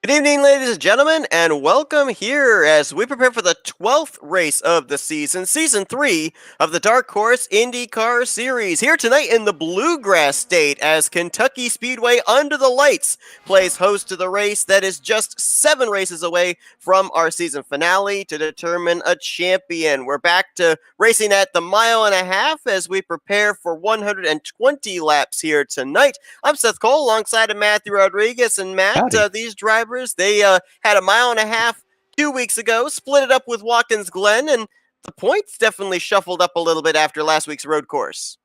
Good evening, ladies and gentlemen, and welcome here as we prepare for the 12th race of the season, Season 3 of the Dark Horse IndyCar Series. Here tonight in the Bluegrass State as Kentucky Speedway Under the Lights plays host to the race that is just 7 races away from our season finale to determine a champion. We're back to racing at the mile and a half as we prepare for 120 laps here tonight. I'm Seth Cole alongside of Matthew Rodriguez, and Matt, Howdy. these drivers, they had a mile and a half 2 weeks ago, split it up with Watkins Glen, and the points definitely shuffled up a little bit after last week's road course.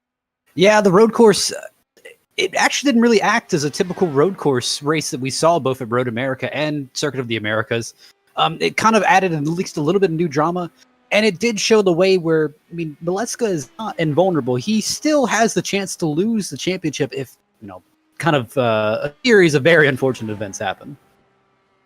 Yeah, the road course, it actually didn't really act as a typical road course race that we saw both at Road America and Circuit of the Americas. It kind of added at least a little bit of new drama, and it did show the way where, Maleska is not invulnerable. He still has the chance to lose the championship if, a series of very unfortunate events happen.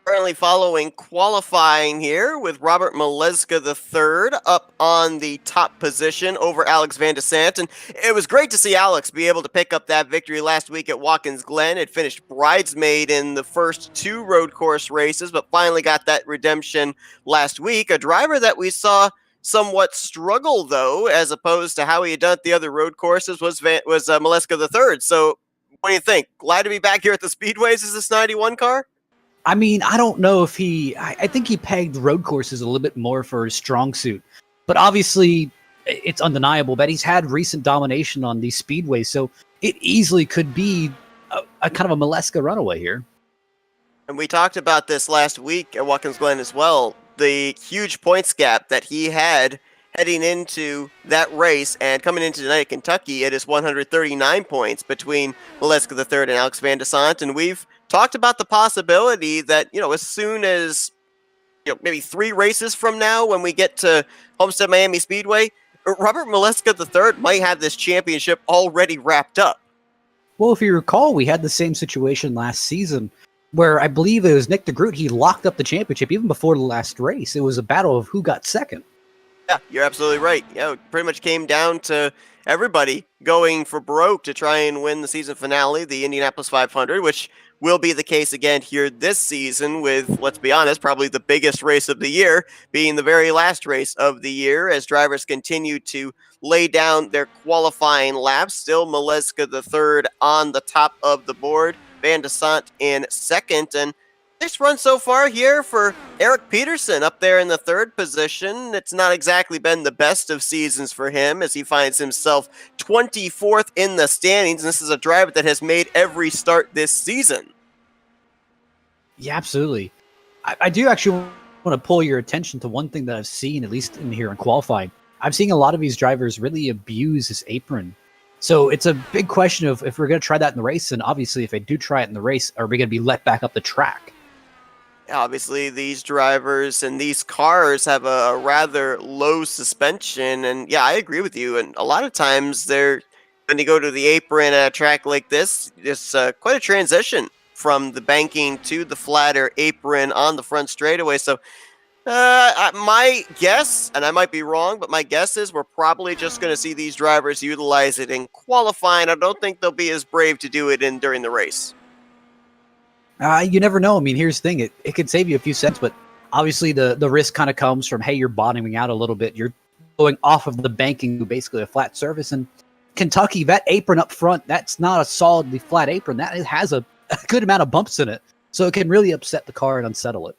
Currently following qualifying here with Robert Maleska III up on the top position over Alex Van de Sant. And it was great to see Alex be able to pick up that victory last week at Watkins Glen. It finished bridesmaid in the first 2 road course races, but finally got that redemption last week. A driver that we saw somewhat struggle, though, as opposed to how he had done at the other road courses, was Maleska III. So what do you think? Glad to be back here at the Speedways as this 91 car? I don't know if I think he pegged road courses a little bit more for his strong suit, but obviously it's undeniable that he's had recent domination on these speedways, so it easily could be a kind of a Maleska runaway here. And we talked about this last week at Watkins Glen as well, the huge points gap that he had heading into that race, and coming into tonight at Kentucky, it is 139 points between Maleska III and Alex Van de Sant, and we've talked about the possibility that, as soon as, maybe 3 races from now when we get to Homestead Miami Speedway, Robert Maleska III might have this championship already wrapped up. Well, if you recall, we had the same situation last season where I believe it was Nick DeGroot. He locked up the championship even before the last race. It was a battle of who got second. Yeah, you're absolutely right. It pretty much came down to everybody going for broke to try and win the season finale, the Indianapolis 500, which will be the case again here this season with, let's be honest, probably the biggest race of the year being the very last race of the year as drivers continue to lay down their qualifying laps. Still Maleska III on the top of the board, Van de Sant in second, and nice run so far here for Eric Peterson up there in the 3rd position. It's not exactly been the best of seasons for him as he finds himself 24th in the standings. And this is a driver that has made every start this season. Yeah, absolutely. I do actually want to pull your attention to one thing that I've seen, at least in here in qualifying. I'm seeing a lot of these drivers really abuse this apron. So it's a big question of if we're going to try that in the race, and obviously if they do try it in the race, are we going to be let back up the track? Obviously, these drivers and these cars have a rather low suspension, and yeah, I agree with you. And a lot of times, when you go to the apron at a track like this, it's quite a transition from the banking to the flatter apron on the front straightaway. So, my guess, and I might be wrong, but my guess is we're probably just going to see these drivers utilize it in qualifying. I don't think they'll be as brave to do it during the race. You never know. Here's the thing. It could save you a few cents, but obviously the risk kind of comes from, hey, you're bottoming out a little bit. You're going off of the banking to basically a flat surface. And Kentucky, that apron up front, that's not a solidly flat apron. That has a good amount of bumps in it. So it can really upset the car and unsettle it.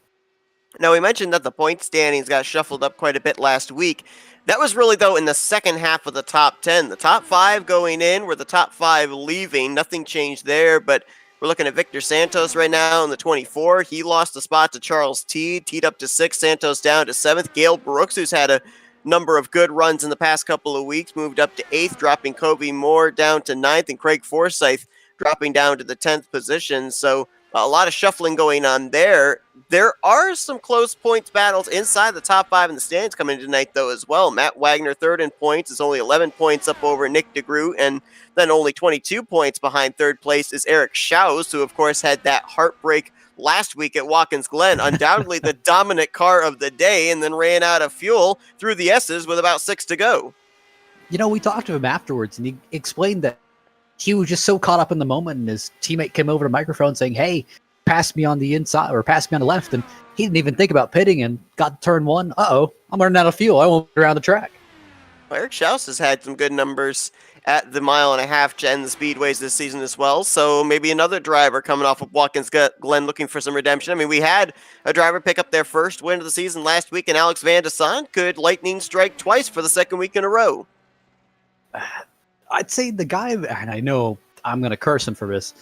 Now, we mentioned that the point standings got shuffled up quite a bit last week. That was really, though, in the second half of the top 10. The top 5 going in were the top 5 leaving. Nothing changed there, but we're looking at Victor Santos right now in the 24. He lost a spot to Charles Teed up to 6th. Santos down to 7th. Gale Brooks, who's had a number of good runs in the past couple of weeks, moved up to 8th, dropping Kobe Moore down to 9th, and Craig Forsyth dropping down to the 10th position. So a lot of shuffling going on there. There are some close points battles inside the top 5 in the standings coming in tonight, though, as well. Matt Wagner, 3rd in points, is only 11 points up over Nick DeGroot, and then only 22 points behind 3rd place is Eric Schaus, who, of course, had that heartbreak last week at Watkins Glen, undoubtedly the dominant car of the day, and then ran out of fuel through the S's with about 6 to go. We talked to him afterwards, and he explained that he was just so caught up in the moment, and his teammate came over to the microphone saying, hey, passed me on the inside or passed me on the left, and he didn't even think about pitting and got to turn one. I'm running out of fuel. I won't get around the track. Eric Schaus has had some good numbers at the mile-and-a-half and the speedways this season as well, so maybe another driver coming off of Watkins Glen looking for some redemption. I mean, we had a driver pick up their first win of the season last week, and Alex Van de Sant could lightning strike twice for the second week in a row. I'd say the guy, and I know I'm going to curse him for this,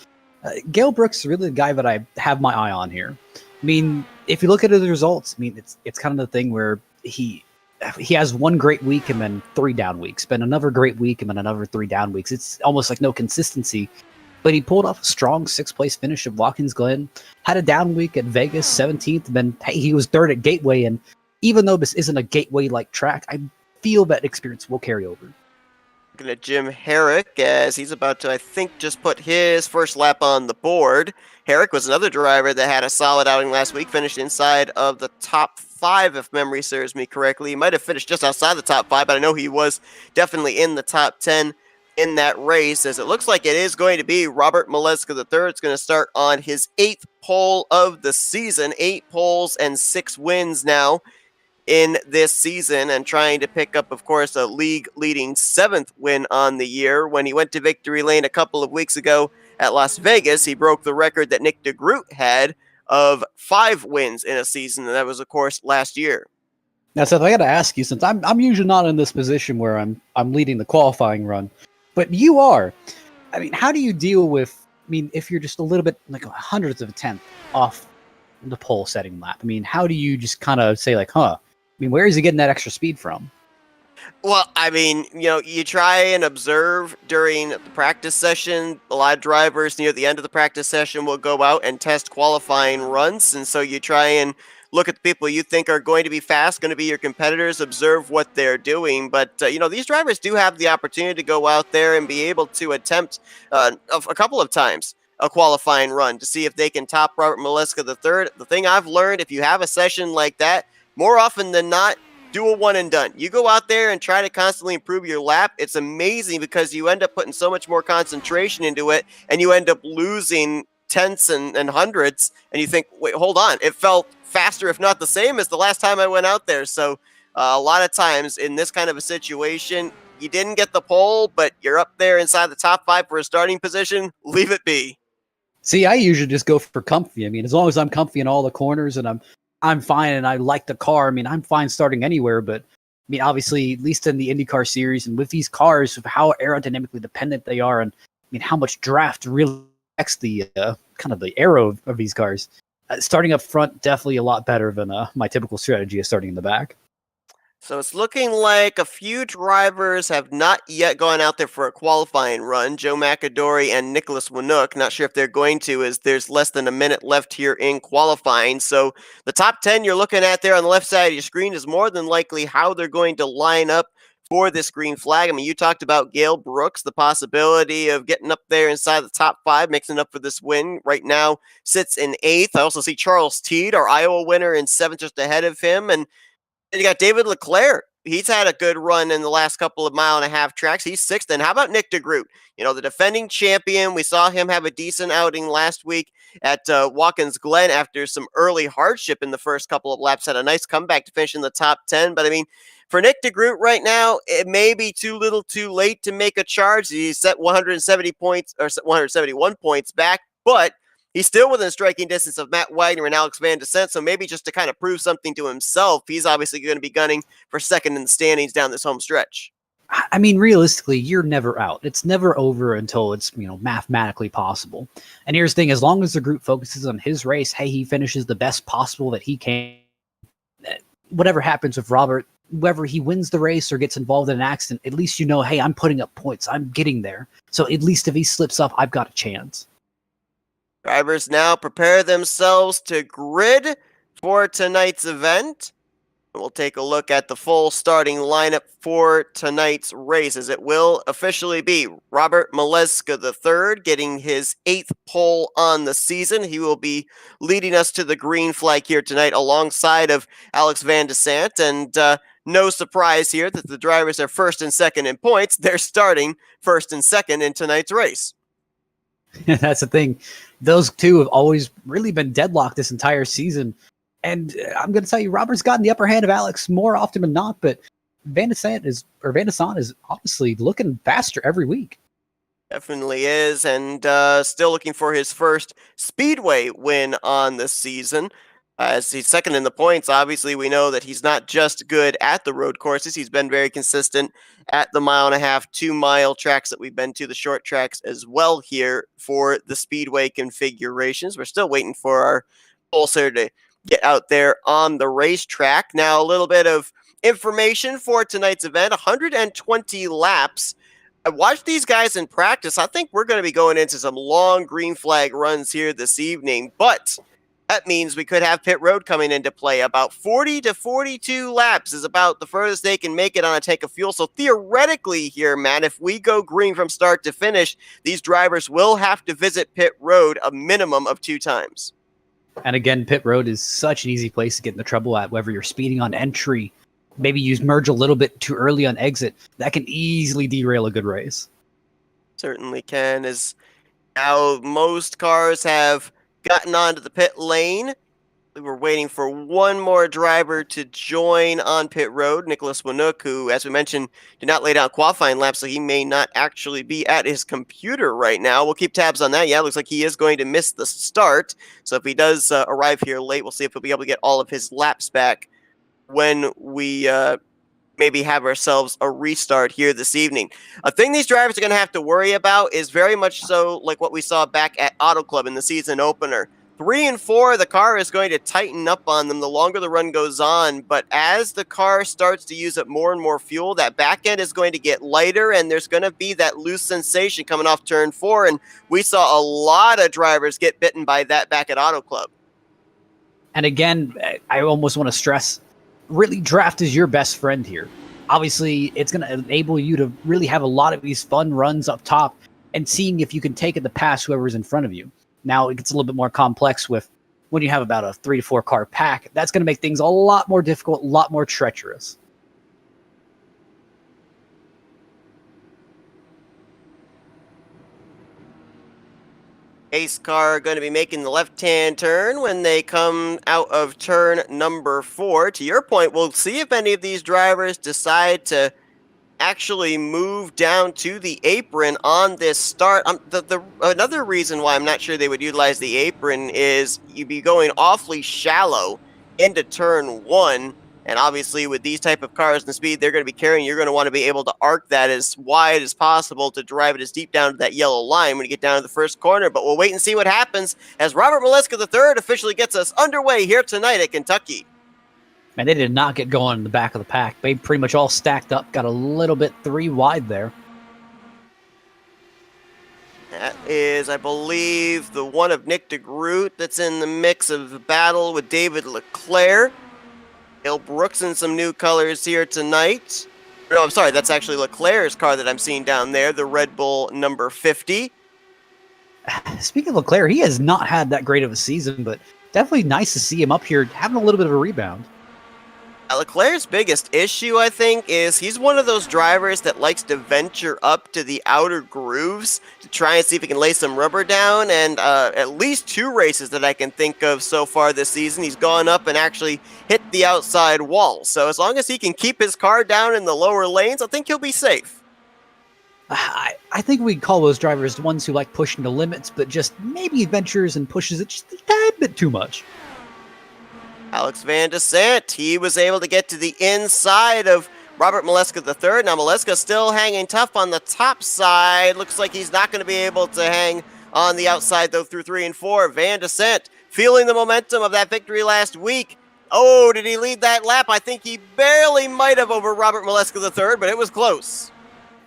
Gale Brooks is really the guy that I have my eye on here. I mean, if you look at his results, I mean, it's kind of the thing where he has one great week and then 3 down weeks, then another great week and then another 3 down weeks. It's almost like no consistency, but he pulled off a strong 6th place finish at Watkins Glen, had a down week at Vegas, 17th, and then he was 3rd at Gateway. And even though this isn't a Gateway-like track, I feel that experience will carry over. Looking at Jim Herrick as he's about to, I think, just put his first lap on the board. Herrick was another driver that had a solid outing last week, finished inside of the top 5, if memory serves me correctly. He might have finished just outside the top 5, but I know he was definitely in the top 10 in that race, as it looks like it is going to be Robert Maleska III. It's going to start on his 8th pole of the season, 8 poles and 6 wins now in this season, and trying to pick up, of course, a league-leading 7th win on the year. When he went to victory lane a couple of weeks ago at Las Vegas, he broke the record that Nick DeGroot had of 5 wins in a season, and that was, of course, last year. Now, Seth, I got to ask you, since I'm usually not in this position where I'm leading the qualifying run, but you are. I mean, how do you deal with? I mean, if you're just a little bit like hundredths of a tenth off the pole setting lap, I mean, how do you just kind of say like, I mean, where is he getting that extra speed from? Well, I mean, you try and observe during the practice session. A lot of drivers near the end of the practice session will go out and test qualifying runs. And so you try and look at the people you think are going to be fast, going to be your competitors, observe what they're doing. But, these drivers do have the opportunity to go out there and be able to attempt a couple of times a qualifying run to see if they can top Robert Maleska III. The thing I've learned, if you have a session like that, more often than not, do a one and done. You go out there and try to constantly improve your lap. It's amazing because you end up putting so much more concentration into it, and you end up losing tenths and hundredths, and you think, wait, hold on. It felt faster, if not the same, as the last time I went out there. So a lot of times in this kind of a situation, you didn't get the pole, but you're up there inside the top 5 for a starting position. Leave it be. See, I usually just go for comfy. I mean, as long as I'm comfy in all the corners and I'm fine and I like the car. I mean, I'm fine starting anywhere, but I mean, obviously, at least in the IndyCar series and with these cars, how aerodynamically dependent they are, and I mean, how much draft really affects the kind of the aero of these cars. Starting up front, definitely a lot better than my typical strategy of starting in the back. So it's looking like a few drivers have not yet gone out there for a qualifying run. Joe McAdory and Nicholas Winook. Not sure if they're going to, as there's less than a minute left here in qualifying. So the top 10 you're looking at there on the left side of your screen is more than likely how they're going to line up for this green flag. I mean, you talked about Gale Brooks, the possibility of getting up there inside the top 5, mixing up for this win. Right now sits in 8th. I also see Charles Teed, our Iowa winner, in 7th, just ahead of him. And you got David Leclerc. He's had a good run in the last couple of mile-and-a-half tracks. He's 6th. And how about Nick DeGroot? The defending champion. We saw him have a decent outing last week at Watkins Glen after some early hardship in the first couple of laps. Had a nice comeback to finish in the top 10. But, I mean, for Nick DeGroot right now, it may be too little too late to make a charge. He's set 170 points or 171 points back, but he's still within striking distance of Matt Wagner and Alex Van de Sant, so maybe just to kind of prove something to himself, he's obviously going to be gunning for second in the standings down this home stretch. I mean, realistically, you're never out. It's never over until it's, mathematically possible. And here's the thing, as long as the group focuses on his race, hey, he finishes the best possible that he can. Whatever happens with Robert, whether he wins the race or gets involved in an accident, at least hey, I'm putting up points. I'm getting there. So at least if he slips up, I've got a chance. Drivers now prepare themselves to grid for tonight's event. We'll take a look at the full starting lineup for tonight's race, as it will officially be Robert Maleska III getting his 8th pole on the season. He will be leading us to the green flag here tonight alongside of Alex Van de Sant. And no surprise here that the drivers are first and second in points. They're starting first and second in tonight's race. That's the thing. Those two have always really been deadlocked this entire season. And I'm going to tell you, Robert's gotten the upper hand of Alex more often than not, but Van de Sant is honestly looking faster every week. Definitely is, and still looking for his first Speedway win on the season. As he's second in the points, obviously we know that he's not just good at the road courses. He's been very consistent at the 1.5 2-mile tracks that we've been to, the short tracks as well here for the Speedway configurations. We're still waiting for our pulsar to get out there on the racetrack. Now, a little bit of information for tonight's event, 120 laps. I watched these guys in practice. I think we're going to be going into some long green flag runs here this evening, but that means we could have pit road coming into play. About 40 to 42 laps is about the furthest they can make it on a tank of fuel. So theoretically here, Matt, if we go green from start to finish, these drivers will have to visit pit road a minimum of 2 times. And again, pit road is such an easy place to get into trouble at, whether you're speeding on entry, maybe you merge a little bit too early on exit. That can easily derail a good race. Certainly can, as now most cars have gotten onto the pit lane. We were waiting for one more driver to join on pit road, Nicholas Winook, who, as we mentioned, did not lay down qualifying laps, so he may not actually be at his computer right now. We'll keep tabs on that. Yeah, it looks like he is going to miss the start. So if he does arrive here late, we'll see if he'll be able to get all of his laps back when we maybe have ourselves a restart here this evening. A thing these drivers are going to have to worry about is very much so like what we saw back at Auto Club in the season opener. 3 and 4, the car is going to tighten up on them the longer the run goes on, but as the car starts to use up more and more fuel, that back end is going to get lighter, and there's going to be that loose sensation coming off turn 4, and we saw a lot of drivers get bitten by that back at Auto Club. And again, I almost want to stress, really draft is your best friend here. Obviously, it's going to enable you to really have a lot of these fun runs up top and seeing if you can take it to pass whoever's in front of you. Now, it gets a little bit more complex with when you have about a 3 to 4 car pack. That's going to make things a lot more difficult, a lot more treacherous. Ace car going to be making the left-hand turn when they come out of turn number 4. To your point, we'll see if any of these drivers decide to actually move down to the apron on this start. Another reason why I'm not sure they would utilize the apron is you'd be going awfully shallow into turn 1. And obviously with these type of cars and the speed they're going to be carrying, you're going to want to be able to arc that as wide as possible to drive it as deep down to that yellow line when you get down to the first corner. But we'll wait and see what happens as Robert Mileska III officially gets us underway here tonight at Kentucky. Man, they did not get going in the back of the pack. They pretty much all stacked up, got a little bit 3 wide there. That is, I believe, the one of Nick DeGroot that's in the mix of the battle with David Leclerc. Dale Brooks in some new colors here tonight. No, I'm sorry, that's actually Leclerc's car that I'm seeing down there, the Red Bull number 50. Speaking of Leclerc, he has not had that great of a season, but definitely nice to see him up here having a little bit of a rebound. Leclerc's biggest issue, I think, is he's one of those drivers that likes to venture up to the outer grooves to try and see if he can lay some rubber down, and at least 2 races that I can think of so far this season, he's gone up and actually hit the outside wall. So as long as he can keep his car down in the lower lanes, I think he'll be safe. I think we'd call those drivers the ones who like pushing the limits, but just maybe ventures and pushes it just a tad bit too much. Alex Van de Sant, he was able to get to the inside of Robert Mileska III. Now Mileska still hanging tough on the top side. Looks like he's not going to be able to hang on the outside though through 3 and 4. Van de Sant feeling the momentum of that victory last week. Oh, did he lead that lap? I think he barely might have over Robert Mileska III, but it was close.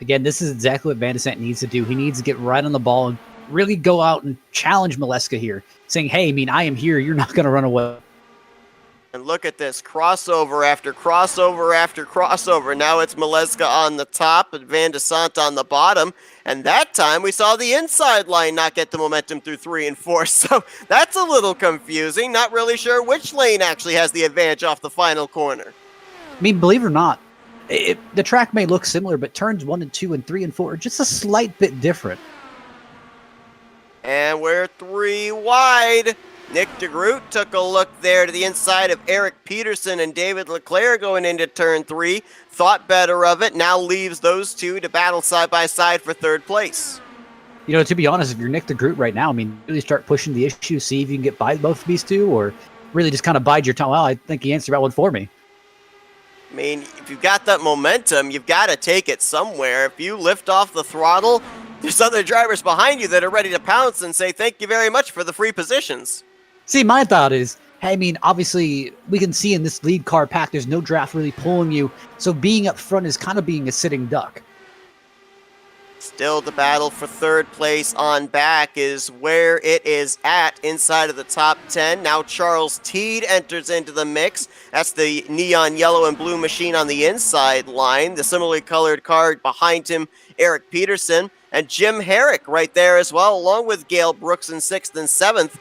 Again, this is exactly what Van de Sant needs to do. He needs to get right on the ball and really go out and challenge Mileska here, saying, hey, I am here. You're not going to run away. And look at this, crossover after crossover after crossover. Now it's Mileska on the top and Van de Sant on the bottom. And that time we saw the inside line not get the momentum through 3 and 4. So that's a little confusing. Not really sure which lane actually has the advantage off the final corner. Believe it or not, the track may look similar, but turns 1 and 2 and 3 and 4 are just a slight bit different. And we're 3 wide. Nick DeGroot took a look there to the inside of Eric Peterson and David Leclerc going into turn 3. Thought better of it. Now leaves those two to battle side by side for third place. You know, to be honest, if you're Nick DeGroot right now, I mean, really start pushing the issue, see if you can get by both of these two, or really just kind of bide your time. Well, I think he answered that one for me. I mean, if you've got that momentum, you've got to take it somewhere. If you lift off the throttle, there's other drivers behind you that are ready to pounce and say thank you very much for the free positions. See, my thought is, hey, I mean, obviously, we can see in this lead car pack, there's no draft really pulling you, so being up front is kind of being a sitting duck. Still, the battle for third place on back is where it is at inside of the top 10. Now Charles Teed enters into the mix. That's the neon yellow and blue machine on the inside line. The similarly colored car behind him, Eric Peterson. And Jim Herrick right there as well, along with Gale Brooks in 6th and 7th.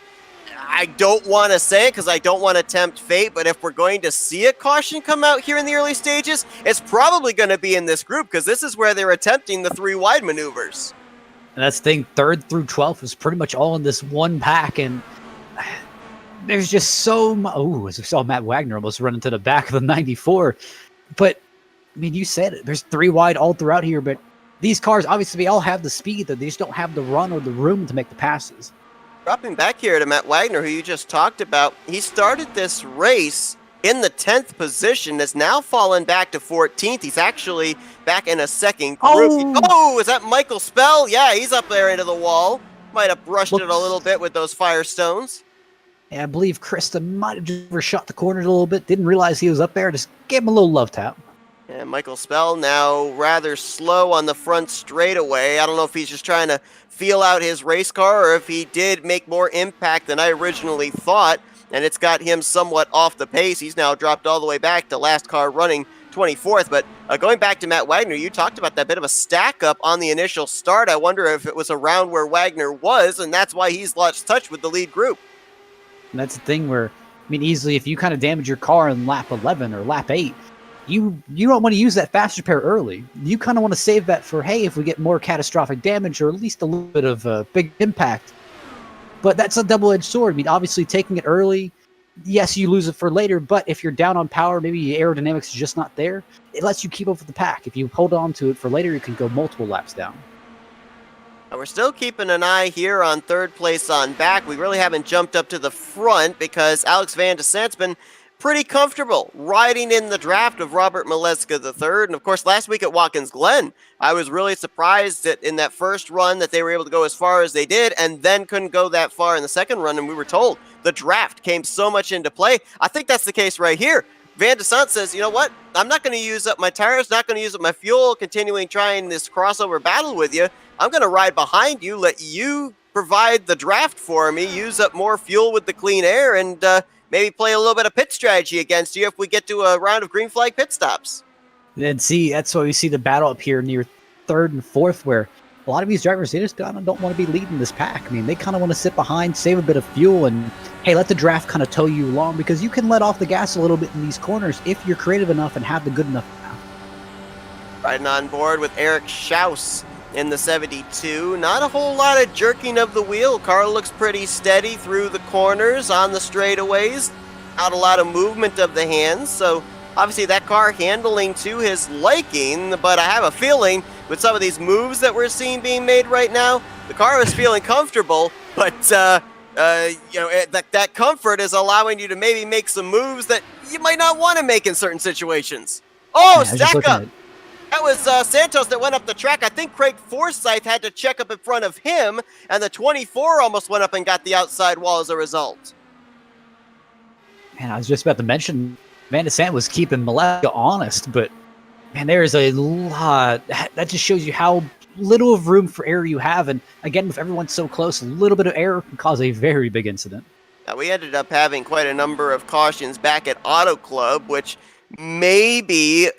I don't want to say it because I don't want to tempt fate, but if we're going to see a caution come out here in the early stages, it's probably going to be in this group because this is where they're attempting the 3 wide maneuvers. And that's the thing, 3rd through 12th is pretty much all in this one pack, and there's just so much. Oh, as we saw Matt Wagner almost run into the back of the 94. But, I mean, you said it, there's 3 wide all throughout here, but these cars, obviously, they all have the speed, that they just don't have the run or the room to make the passes. Dropping back here to Matt Wagner, who you just talked about, he started this race in the 10th position, has now fallen back to 14th. He's actually back in a second group. Oh, is that Michael Spell? Yeah, he's up there into the wall. Might have brushed it a little bit with those Firestones. Yeah, I believe Krista might have just overshot the corners a little bit, didn't realize he was up there, just gave him a little love tap. And Michael Spell now rather slow on the front straightaway. I don't know if he's just trying to feel out his race car or if he did make more impact than I originally thought, and it's got him somewhat off the pace. He's now dropped all the way back to last car running 24th. But going back to Matt Wagner, you talked about that bit of a stack up on the initial start. I wonder if it was around where Wagner was, and that's why he's lost touch with the lead group. And that's the thing where, I mean, easily if you kind of damage your car in lap 11 or lap 8, you don't want to use that fast repair early. You kind of want to save that for, hey, if we get more catastrophic damage or at least a little bit of big impact. But that's a double-edged sword. I mean, obviously taking it early, yes, you lose it for later, but if you're down on power, maybe your aerodynamics is just not there, it lets you keep up with the pack. If you hold on to it for later, you can go multiple laps down. We're still keeping an eye here on third place on back. We really haven't jumped up to the front because Alex Van de Sant's been pretty comfortable riding in the draft of Robert Maleska III. And of course, last week at Watkins Glen, I was really surprised that in that first run that they were able to go as far as they did and then couldn't go that far in the second run. And we were told the draft came so much into play. I think that's the case right here. Van de Sant says, you know what? I'm not going to use up my tires, not going to use up my fuel, continuing trying this crossover battle with you. I'm going to ride behind you, let you provide the draft for me, use up more fuel with the clean air, and maybe play a little bit of pit strategy against you if we get to a round of green flag pit stops. And see, that's why we see the battle up here near 3rd and 4th, where a lot of these drivers, they just kind of don't want to be leading this pack. I mean, they kind of want to sit behind, save a bit of fuel, and hey, let the draft kind of tow you along, because you can let off the gas a little bit in these corners if you're creative enough and have the good enough path. Riding on board with Eric Schaus in the 72. Not a whole lot of jerking of the wheel. Car looks pretty steady through the corners, on the straightaways. Not a lot of movement of the hands, so obviously that car handling to his liking, but I have a feeling with some of these moves that we're seeing being made right now, the car is feeling comfortable, but that comfort is allowing you to maybe make some moves that you might not want to make in certain situations. Oh, yeah, stack up! That was Santos that went up the track. I think Craig Forsyth had to check up in front of him, and the 24 almost went up and got the outside wall as a result. Man, I was just about to mention Van de Sant was keeping Maleska honest, but man, there is a lot. That just shows you how little of room for error you have. And again, with everyone so close, a little bit of error can cause a very big incident. Now, we ended up having quite a number of cautions back at Auto Club, which maybe,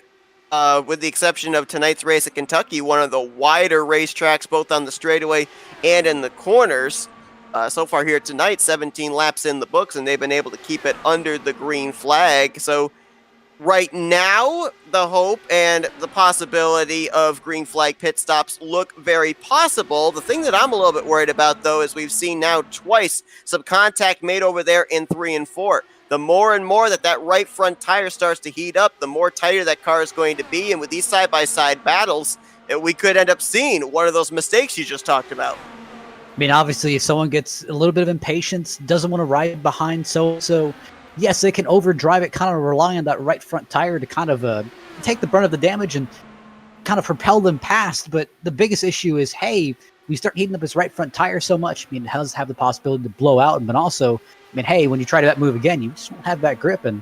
with the exception of tonight's race at Kentucky, one of the wider racetracks, both on the straightaway and in the corners. So far here tonight, 17 laps in the books, and they've been able to keep it under the green flag. So Right now, the hope and the possibility of green flag pit stops look very possible. The thing that I'm a little bit worried about, though, is we've seen now twice some contact made over there in 3 and 4. The more and more that right front tire starts to heat up, the more tighter that car is going to be. And with these side-by-side battles, we could end up seeing one of those mistakes you just talked about. I mean, obviously, if someone gets a little bit of impatience, doesn't want to ride behind so yes, they can overdrive it, kind of rely on that right front tire to kind of take the brunt of the damage and kind of propel them past. But the biggest issue is, hey, we start heating up his right front tire so much, I mean, it does have the possibility to blow out. But also, I mean, hey, when you try that move again, you just won't have that grip, and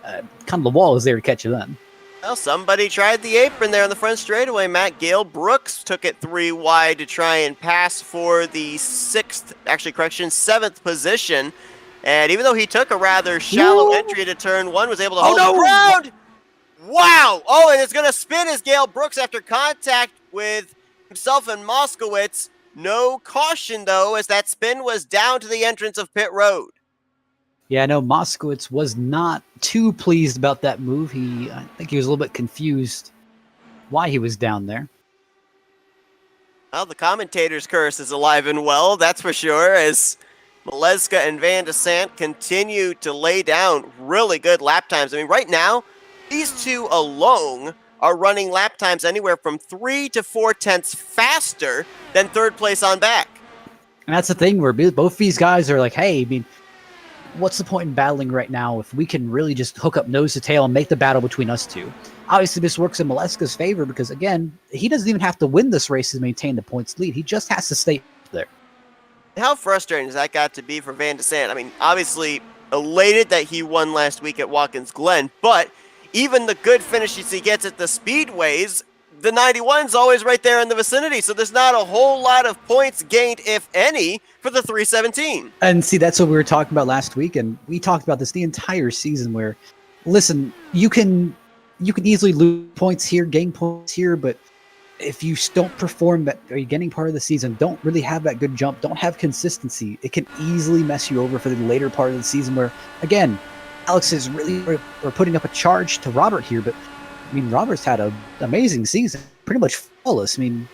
kind of the wall is there to catch you then. Well, somebody tried the apron there on the front straightaway. Matt Gale Brooks took it 3 wide to try and pass for the seventh position. And even though he took a rather shallow entry to turn 1, was able to hold the ground. Wow! Oh, and it's going to spin as Gale Brooks after contact with himself and Moskowitz. No caution, though, as that spin was down to the entrance of pit road. Yeah, I know Moskowitz was not too pleased about that move. I think he was a little bit confused why he was down there. Well, the commentator's curse is alive and well, that's for sure, as Maleska and Van de Sant continue to lay down really good lap times. I mean, right now, these two alone are running lap times anywhere from 3 to 4 tenths faster than third place on back. And that's the thing where both these guys are like, hey, I mean, what's the point in battling right now if we can really just hook up nose to tail and make the battle between us two? Obviously, this works in Maleska's favor because, again, he doesn't even have to win this race to maintain the points lead. He just has to stay there. How frustrating has that got to be for Van de Sant? I mean, obviously elated that he won last week at Watkins Glen, but even the good finishes he gets at the speedways, the 91's always right there in the vicinity, so there's not a whole lot of points gained, if any, for the 317. And see, that's what we were talking about last week, and we talked about this the entire season where, listen, you can easily lose points here, gain points here, but if you don't perform at the beginning part of the season, don't really have that good jump, don't have consistency, it can easily mess you over for the later part of the season where, again, Alex is really we're putting up a charge to Robert here, but I mean, Robert's had an amazing season, pretty much flawless. I mean,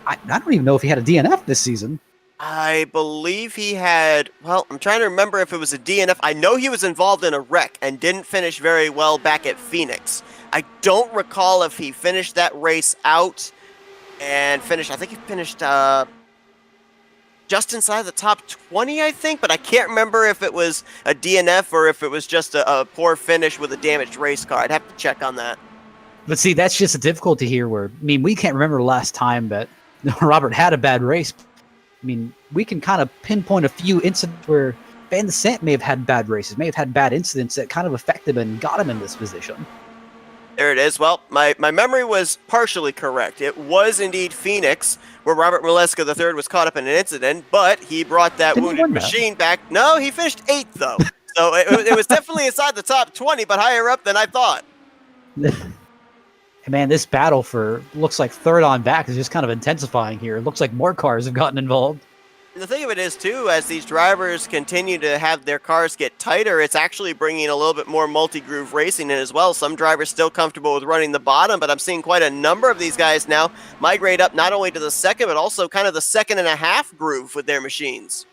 I don't even know if he had a DNF this season. I believe he had, well, I'm trying to remember if it was a DNF. I know he was involved in a wreck and didn't finish very well back at Phoenix. I don't recall if he finished that race out and finished, I think he finished just inside the top 20, I think, but I can't remember if it was a DNF or if it was just a poor finish with a damaged race car. I'd have to check on that. But see, that's just a difficulty here where, I mean, we can't remember the last time that Robert had a bad race. I mean, we can kind of pinpoint a few incidents where Van de Sant may have had bad races, may have had bad incidents that kind of affected him and got him in this position. There it is. Well, my memory was partially correct. It was indeed Phoenix, where Robert Maleska III was caught up in an incident, but he brought that wounded machine back. No, he finished 8th, though. So it was definitely inside the top 20, but higher up than I thought. Man, this battle for looks like third on back is just kind of intensifying here. It looks like more cars have gotten involved. And the thing of it is, too, as these drivers continue to have their cars get tighter, it's actually bringing a little bit more multi-groove racing in as well. Some drivers still comfortable with running the bottom, but I'm seeing quite a number of these guys now migrate up not only to the second, but also kind of the 2.5 groove with their machines.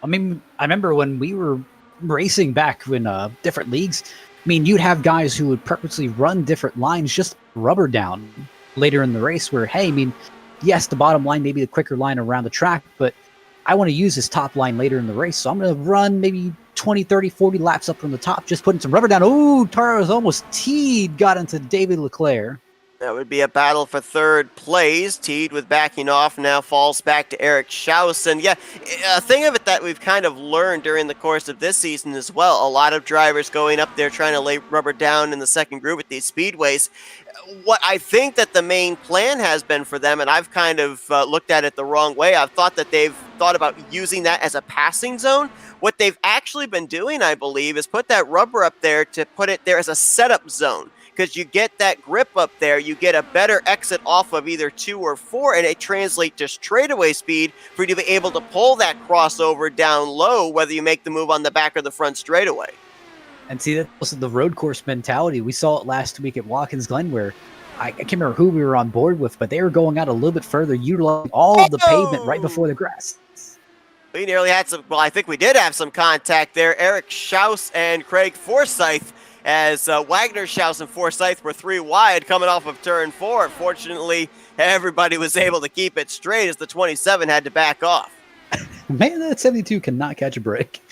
I mean, I remember when we were racing back in different leagues, I mean, you'd have guys who would purposely run different lines, just rubber down later in the race where, hey, I mean, yes, the bottom line may be the quicker line around the track, but I want to use this top line later in the race, so I'm going to run maybe 20, 30, 40 laps up from the top, just putting some rubber down. Oh, Taro was almost teed, got into David Leclerc. That would be a battle for third place. Teed with backing off now falls back to Eric Schaus. And yeah, a thing of it that we've kind of learned during the course of this season as well, a lot of drivers going up there trying to lay rubber down in the second group at these speedways. What I think that the main plan has been for them, and I've kind of looked at it the wrong way, I've thought that they've thought about using that as a passing zone. What they've actually been doing, I believe, is put that rubber up there to put it there as a setup zone. Because you get that grip up there, you get a better exit off of either 2 or 4, and it translates to straightaway speed for you to be able to pull that crossover down low, whether you make the move on the back or the front straightaway. And see, that's the road course mentality. We saw it last week at Watkins Glen, where I can't remember who we were on board with, but they were going out a little bit further, utilizing all of the pavement right before the grass. We nearly had some, well, I think we did have some contact there. Eric Schaus and Craig Forsyth, as Wagner, Schaus, and Forsyth were 3 wide coming off of turn 4. Fortunately, everybody was able to keep it straight as the 27 had to back off. Man, that 72 cannot catch a break.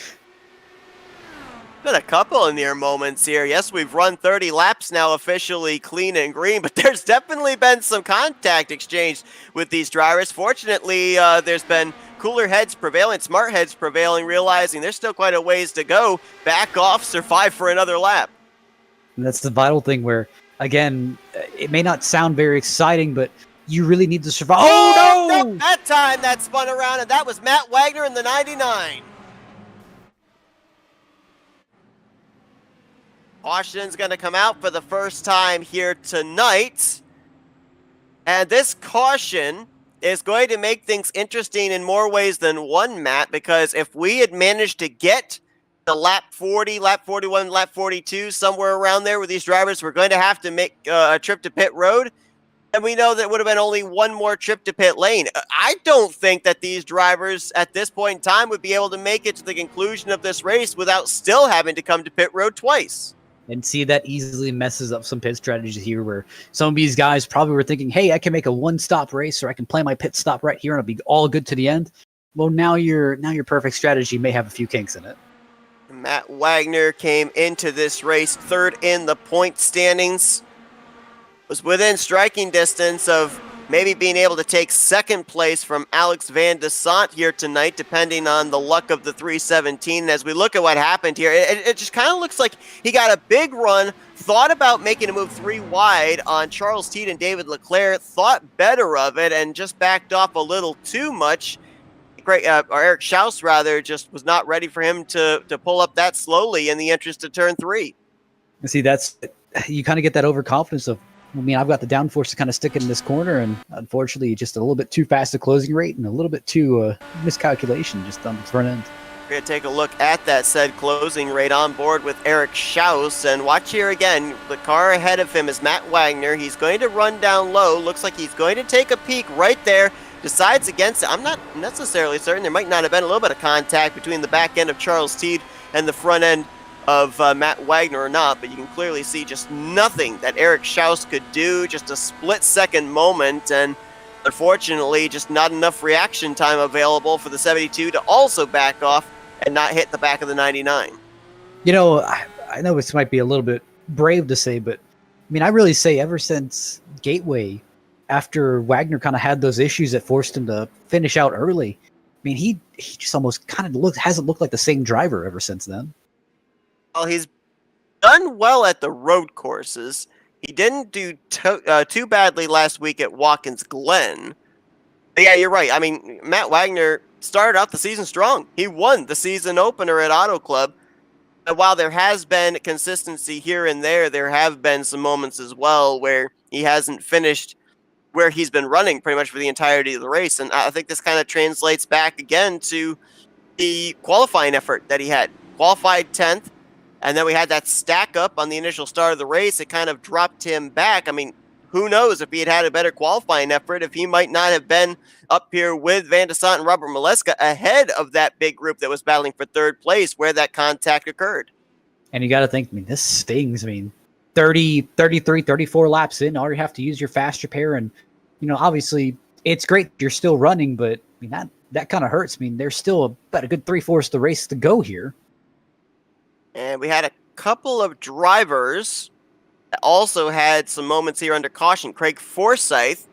Been a couple of near moments here. Yes, we've run 30 laps now officially clean and green, but there's definitely been some contact exchanged with these drivers. Fortunately, there's been cooler heads prevailing, smart heads prevailing, realizing there's still quite a ways to go. Back off, survive for another lap. And that's the vital thing where, again, it may not sound very exciting, but you really need to survive. Oh, no! That time that spun around, and that was Matt Wagner in the 99. Caution's going to come out for the first time here tonight. And this caution is going to make things interesting in more ways than one, Matt, because if we had managed to get the lap 40, lap 41, lap 42, somewhere around there where these drivers were going to have to make a trip to pit road, and we know that it would have been only one more trip to pit lane. I don't think that these drivers at this point in time would be able to make it to the conclusion of this race without still having to come to pit road twice. And see, that easily messes up some pit strategies here where some of these guys probably were thinking, hey, I can make a one-stop race or I can play my pit stop right here and I'll be all good to the end. Well, now your perfect strategy may have a few kinks in it. Matt Wagner came into this race third in the point standings. Was within striking distance of maybe being able to take second place from Alex Van de Sant here tonight, depending on the luck of the 317. And as we look at what happened here, it just kind of looks like he got a big run, thought about making a move 3 wide on Charles Teed and David Leclerc, thought better of it, and just backed off a little too much. Or Eric Schaus, rather, just was not ready for him to pull up that slowly in the interest of turn 3. See, you kind of get that overconfidence of, I mean, I've got the downforce to kind of stick it in this corner, and unfortunately, just a little bit too fast a closing rate and a little bit too miscalculation just on the front end. We're going to take a look at that said closing rate on board with Eric Schaus, and watch here again. The car ahead of him is Matt Wagner. He's going to run down low. Looks like he's going to take a peek right there. Decides against it. I'm not necessarily certain. There might not have been a little bit of contact between the back end of Charles Teed and the front end of Matt Wagner or not, but you can clearly see just nothing that Eric Schaus could do, just a split-second moment, and unfortunately just not enough reaction time available for the 72 to also back off and not hit the back of the 99. You know, I know this might be a little bit brave to say, but I mean, I really say ever since Gateway, after Wagner kind of had those issues that forced him to finish out early, I mean, he just almost kind of hasn't looked like the same driver ever since then. Well, he's done well at the road courses. He didn't do too badly last week at Watkins Glen. But yeah, you're right. I mean, Matt Wagner started out the season strong. He won the season opener at Auto Club. And while there has been consistency here and there have been some moments as well where he hasn't finished where he's been running pretty much for the entirety of the race. And I think this kind of translates back again to the qualifying effort that he had. Qualified 10th. And then we had that stack up on the initial start of the race. It kind of dropped him back. I mean, who knows if he had a better qualifying effort, if he might not have been up here with Van de Sant and Robert Maleska ahead of that big group that was battling for third place where that contact occurred. And you got to think, I mean, this stings. I mean, 30, 33, 34 laps in, all you have to use your fast repair. And, you know, obviously it's great you're still running, but I mean, that kind of hurts. I mean, there's still about a good 3/4 of the race to go here. And we had a couple of drivers that also had some moments here under caution. Craig Forsyth,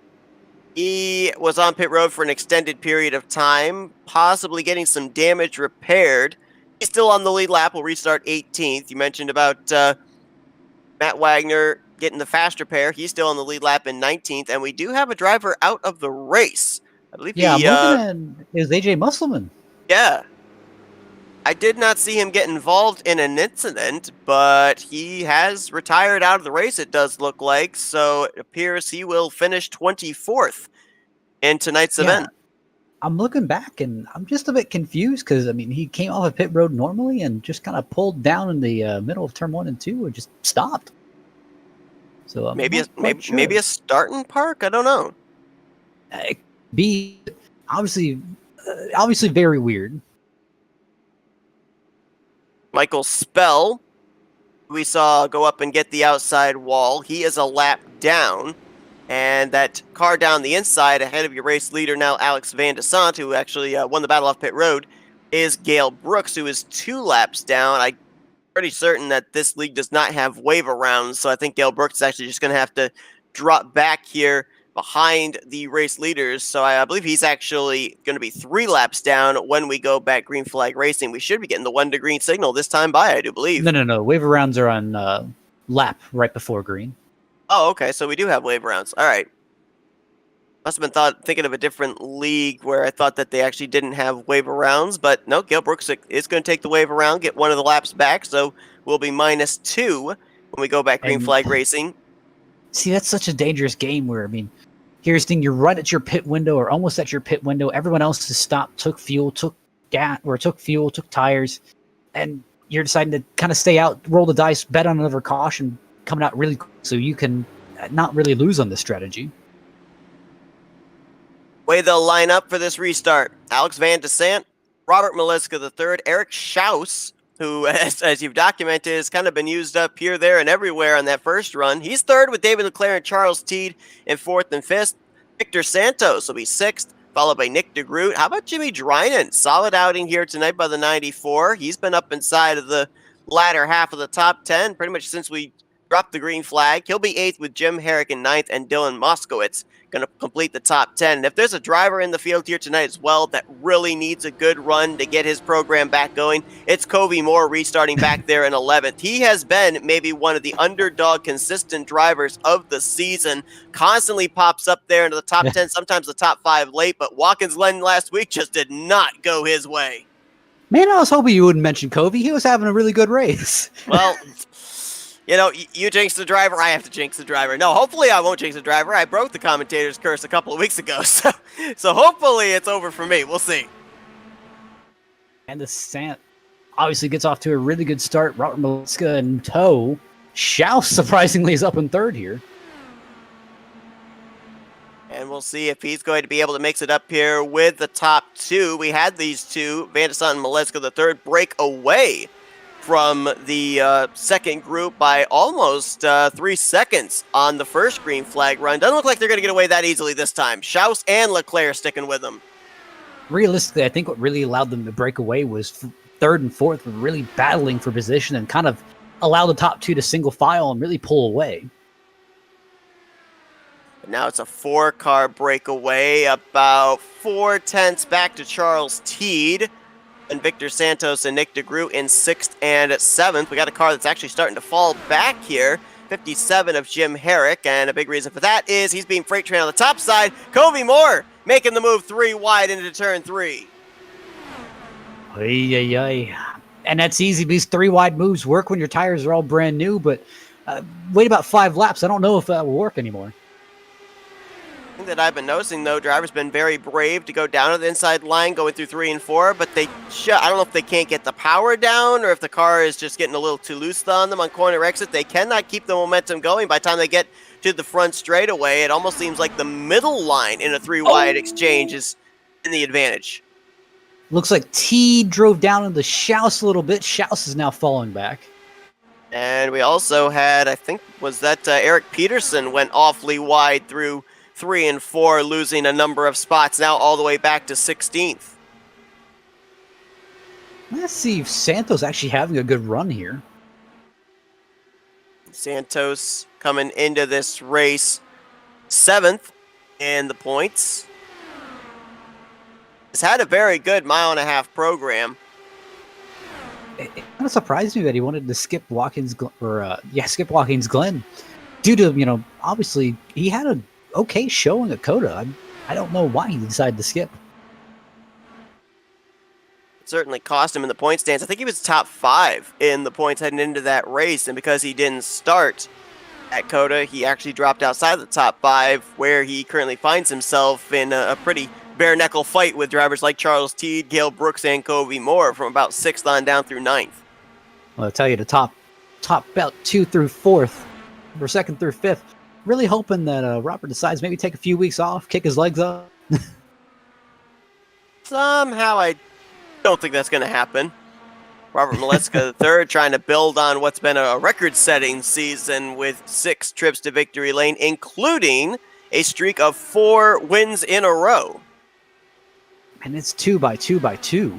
he was on pit road for an extended period of time, possibly getting some damage repaired. He's still on the lead lap, will restart 18th. You mentioned about Matt Wagner getting the fast repair. He's still on the lead lap in 19th, and we do have a driver out of the race. I believe I'm looking at is AJ Musselman. Yeah. I did not see him get involved in an incident, but he has retired out of the race, it does look like. So it appears he will finish 24th in tonight's event. I'm looking back and I'm just a bit confused because I mean he came off of pit road normally and just kind of pulled down in the middle of turn 1 and 2 and just stopped. So I'm Maybe not quite sure. maybe a starting park. I don't know. It could be obviously very weird. Michael Spell, we saw go up and get the outside wall. He is a lap down. And that car down the inside, ahead of your race leader now, Alex Van de Sant, who actually won the battle off pit road, is Gale Brooks, who is 2 laps down. I'm pretty certain that this league does not have waiver rounds, so I think Gale Brooks is actually just going to have to drop back here behind the race leaders. So I believe he's actually going to be 3 laps down when we go back green flag racing. We should be getting the 1 to green signal this time by, I do believe. No. Waiver rounds are on lap right before green. Oh, okay. So we do have waiver rounds. All right. Must have been thinking of a different league where I thought that they actually didn't have waiver rounds, but no, Gale Brooks is going to take the waiver round, get one of the laps back, so we'll be -2 when we go back green flag racing. See, that's such a dangerous game where, I mean, here's the thing, you're right at your pit window or almost at your pit window. Everyone else has stopped, took fuel, took fuel, took tires, and you're deciding to kind of stay out, roll the dice, bet on another caution, coming out really quick so you can not really lose on this strategy. Way they'll line up for this restart. Alex Van de Sant, Robert Maliska III, Eric Schaus, who, as you've documented, has kind of been used up here, there, and everywhere on that first run. He's 3rd with David Leclerc and Charles Teed in 4th and 5th. Victor Santos will be 6th, followed by Nick DeGroot. How about Jimmy Drynan? Solid outing here tonight by the 94. He's been up inside of the latter half of the top 10 pretty much since we dropped the green flag. He'll be 8th with Jim Herrick in 9th, and Dylan Moskowitz going to complete the top 10. And if there's a driver in the field here tonight as well that really needs a good run to get his program back going, it's Covey Moore restarting back there in 11th. He has been maybe one of the underdog consistent drivers of the season. Constantly pops up there into the top 10, sometimes the top 5 late, but Watkins Glen last week just did not go his way. Man, I was hoping you wouldn't mention Covey. He was having a really good race. Well, you know, you jinx the driver, I have to jinx the driver. No, hopefully I won't jinx the driver. I broke the commentator's curse a couple of weeks ago, so hopefully it's over for me. We'll see. And the Sant obviously gets off to a really good start. Robert Maliska in tow. Schaus, surprisingly, is up in 3rd here. And we'll see if he's going to be able to mix it up here with the top 2. We had these two, Van de Sant and Maliska III, break away from the second group by almost 3 seconds on the first green flag run. Doesn't look like they're going to get away that easily this time. Schaus and Leclerc sticking with them. Realistically, I think what really allowed them to break away was 3rd and 4th were really battling for position and kind of allow the top 2 to single file and really pull away. Now it's a 4-car breakaway, about 4/10 back to Charles Teed. And Victor Santos and Nick DeGroot in 6th and 7th. We got a car that's actually starting to fall back here. 57 of Jim Herrick, and a big reason for that is he's being freight trained on the top side. Covey Moore making the move 3 wide into turn 3. And that's easy. These 3 wide moves work when your tires are all brand new, but wait about 5 laps. I don't know if that will work anymore. That I've been noticing, though, drivers been very brave to go down to the inside line going through 3 and 4, but I don't know if they can't get the power down or if the car is just getting a little too loose on them on corner exit. They cannot keep the momentum going by the time they get to the front straightaway. It almost seems like the middle line in a 3 wide exchange is in the advantage. Looks like T drove down into Schaus a little bit. Schaus is now falling back. And we also had, I think, was that Eric Peterson went awfully wide through 3 and 4, losing a number of spots, now all the way back to 16th. Let's see if Santos actually having a good run here. Santos coming into this race 7th in the points. Has had a very good 1.5-mile program. It kind of surprised me that he wanted to skip Watkins Glen due to, obviously he had a okay showing at Coda. I don't know why he decided to skip. It certainly cost him in the point stands. I think he was top 5 in the points heading into that race, and because he didn't start at Coda, he actually dropped outside of the top 5, where he currently finds himself in a pretty bare-knuckle fight with drivers like Charles Teed, Gale Brooks, and Covey Moore from about 6th on down through 9th. Well, I'll tell you, the top belt 2 through 4th, or 2nd through 5th. Really hoping that Robert decides maybe take a few weeks off, kick his legs up. Somehow I don't think that's going to happen. Robert Maleska III trying to build on what's been a record-setting season with 6 trips to victory lane, including a streak of 4 wins in a row. And it's 2 by 2 by 2.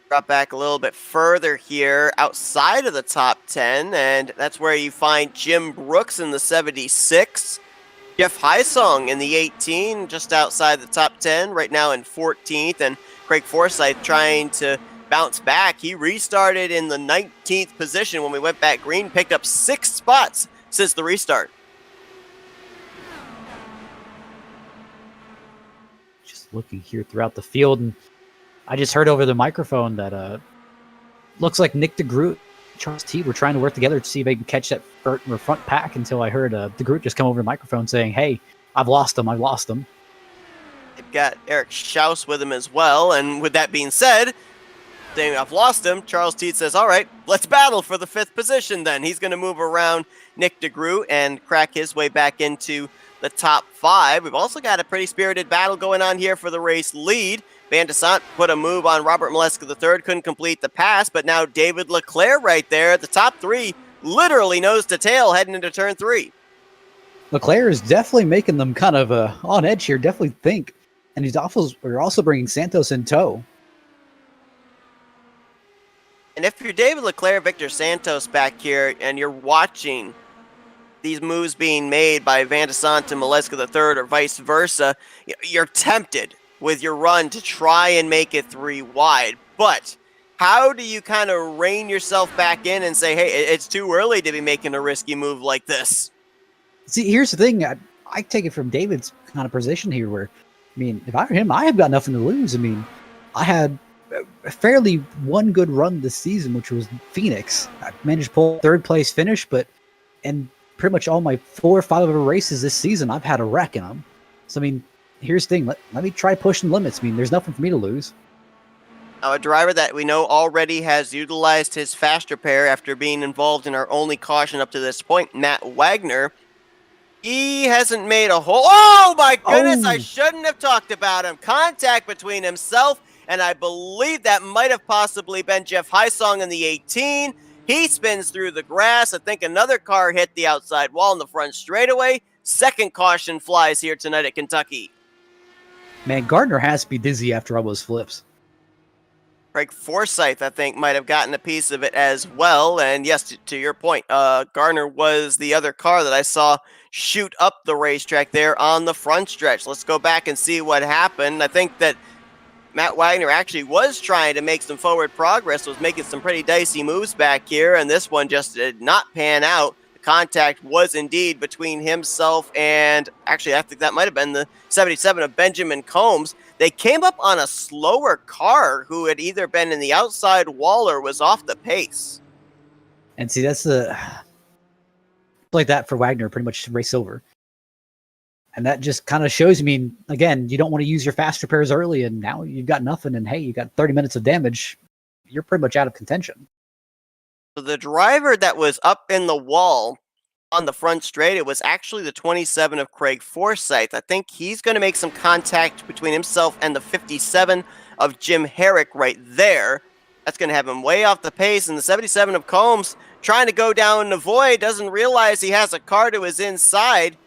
Drop back a little bit further here outside of the top 10, and that's where you find Jim Brooks in the 76. Jeff Hysong in the 18, just outside the top 10, right now in 14th, and Craig Forsyth trying to bounce back. He restarted in the 19th position when we went back green, picked up 6 spots since the restart. Just looking here throughout the field, and I just heard over the microphone that looks like Nick DeGroot, Charles T were trying to work together to see if they can catch that front pack until I heard DeGroot just come over the microphone saying, "Hey, I've lost him. They've got Eric Schaus with him as well, and with that being said, saying I've lost him, Charles Teed says, all right, let's battle for the 5th position then. He's going to move around Nick DeGroot and crack his way back into the top 5. We've also got a pretty spirited battle going on here for the race lead. Van de Sant put a move on Robert Maleska III, couldn't complete the pass, but now David Leclerc right there at the top 3, literally nose to tail heading into turn 3. Leclerc is definitely making them kind of on edge here, definitely think. And we're also bringing Santos in tow. And if you're David Leclerc, Victor Santos back here, and you're watching these moves being made by Van de Sant and Maleska III or vice versa, you're tempted with your run to try and make it 3 wide. But how do you kind of rein yourself back in and say, hey, it's too early to be making a risky move like this? See, here's the thing. I take it from David's kind of position here where, I mean, if I were him, I have got nothing to lose. I mean, I had a fairly one good run this season, which was Phoenix. I managed to pull 3rd place finish, and pretty much all my 4 or 5 other races this season, I've had a wreck in them. So, I mean, here's the thing. Let me try pushing limits. I mean, there's nothing for me to lose. Now, a driver that we know already has utilized his fast repair after being involved in our only caution up to this point, Matt Wagner. He hasn't made a whole... Oh, my goodness! I shouldn't have talked about him. Contact between himself, and I believe that might have possibly been Jeff Hysong in the 18. He spins through the grass. I think another car hit the outside wall in the front straightaway. 2nd caution flies here tonight at Kentucky. Man, Gardner has to be dizzy after all those flips. Craig Forsyth, I think, might have gotten a piece of it as well. And yes, to your point, Gardner was the other car that I saw shoot up the racetrack there on the front stretch. Let's go back and see what happened. I think that Matt Wagner actually was trying to make some forward progress, was making some pretty dicey moves back here, and this one just did not pan out. The contact was indeed between himself and, actually, I think that might have been the 77 of Benjamin Combs. They came up on a slower car who had either been in the outside wall or was off the pace. And see, that's like that for Wagner, pretty much race over. And that just kind of shows, I mean, again, you don't want to use your fast repairs early, and now you've got nothing, and hey, you got 30 minutes of damage. You're pretty much out of contention. So the driver that was up in the wall on the front straight, it was actually the 27 of Craig Forsyth. I think he's going to make some contact between himself and the 57 of Jim Herrick right there. That's going to have him way off the pace, and the 77 of Combs trying to go down the void, doesn't realize he has a car to his inside.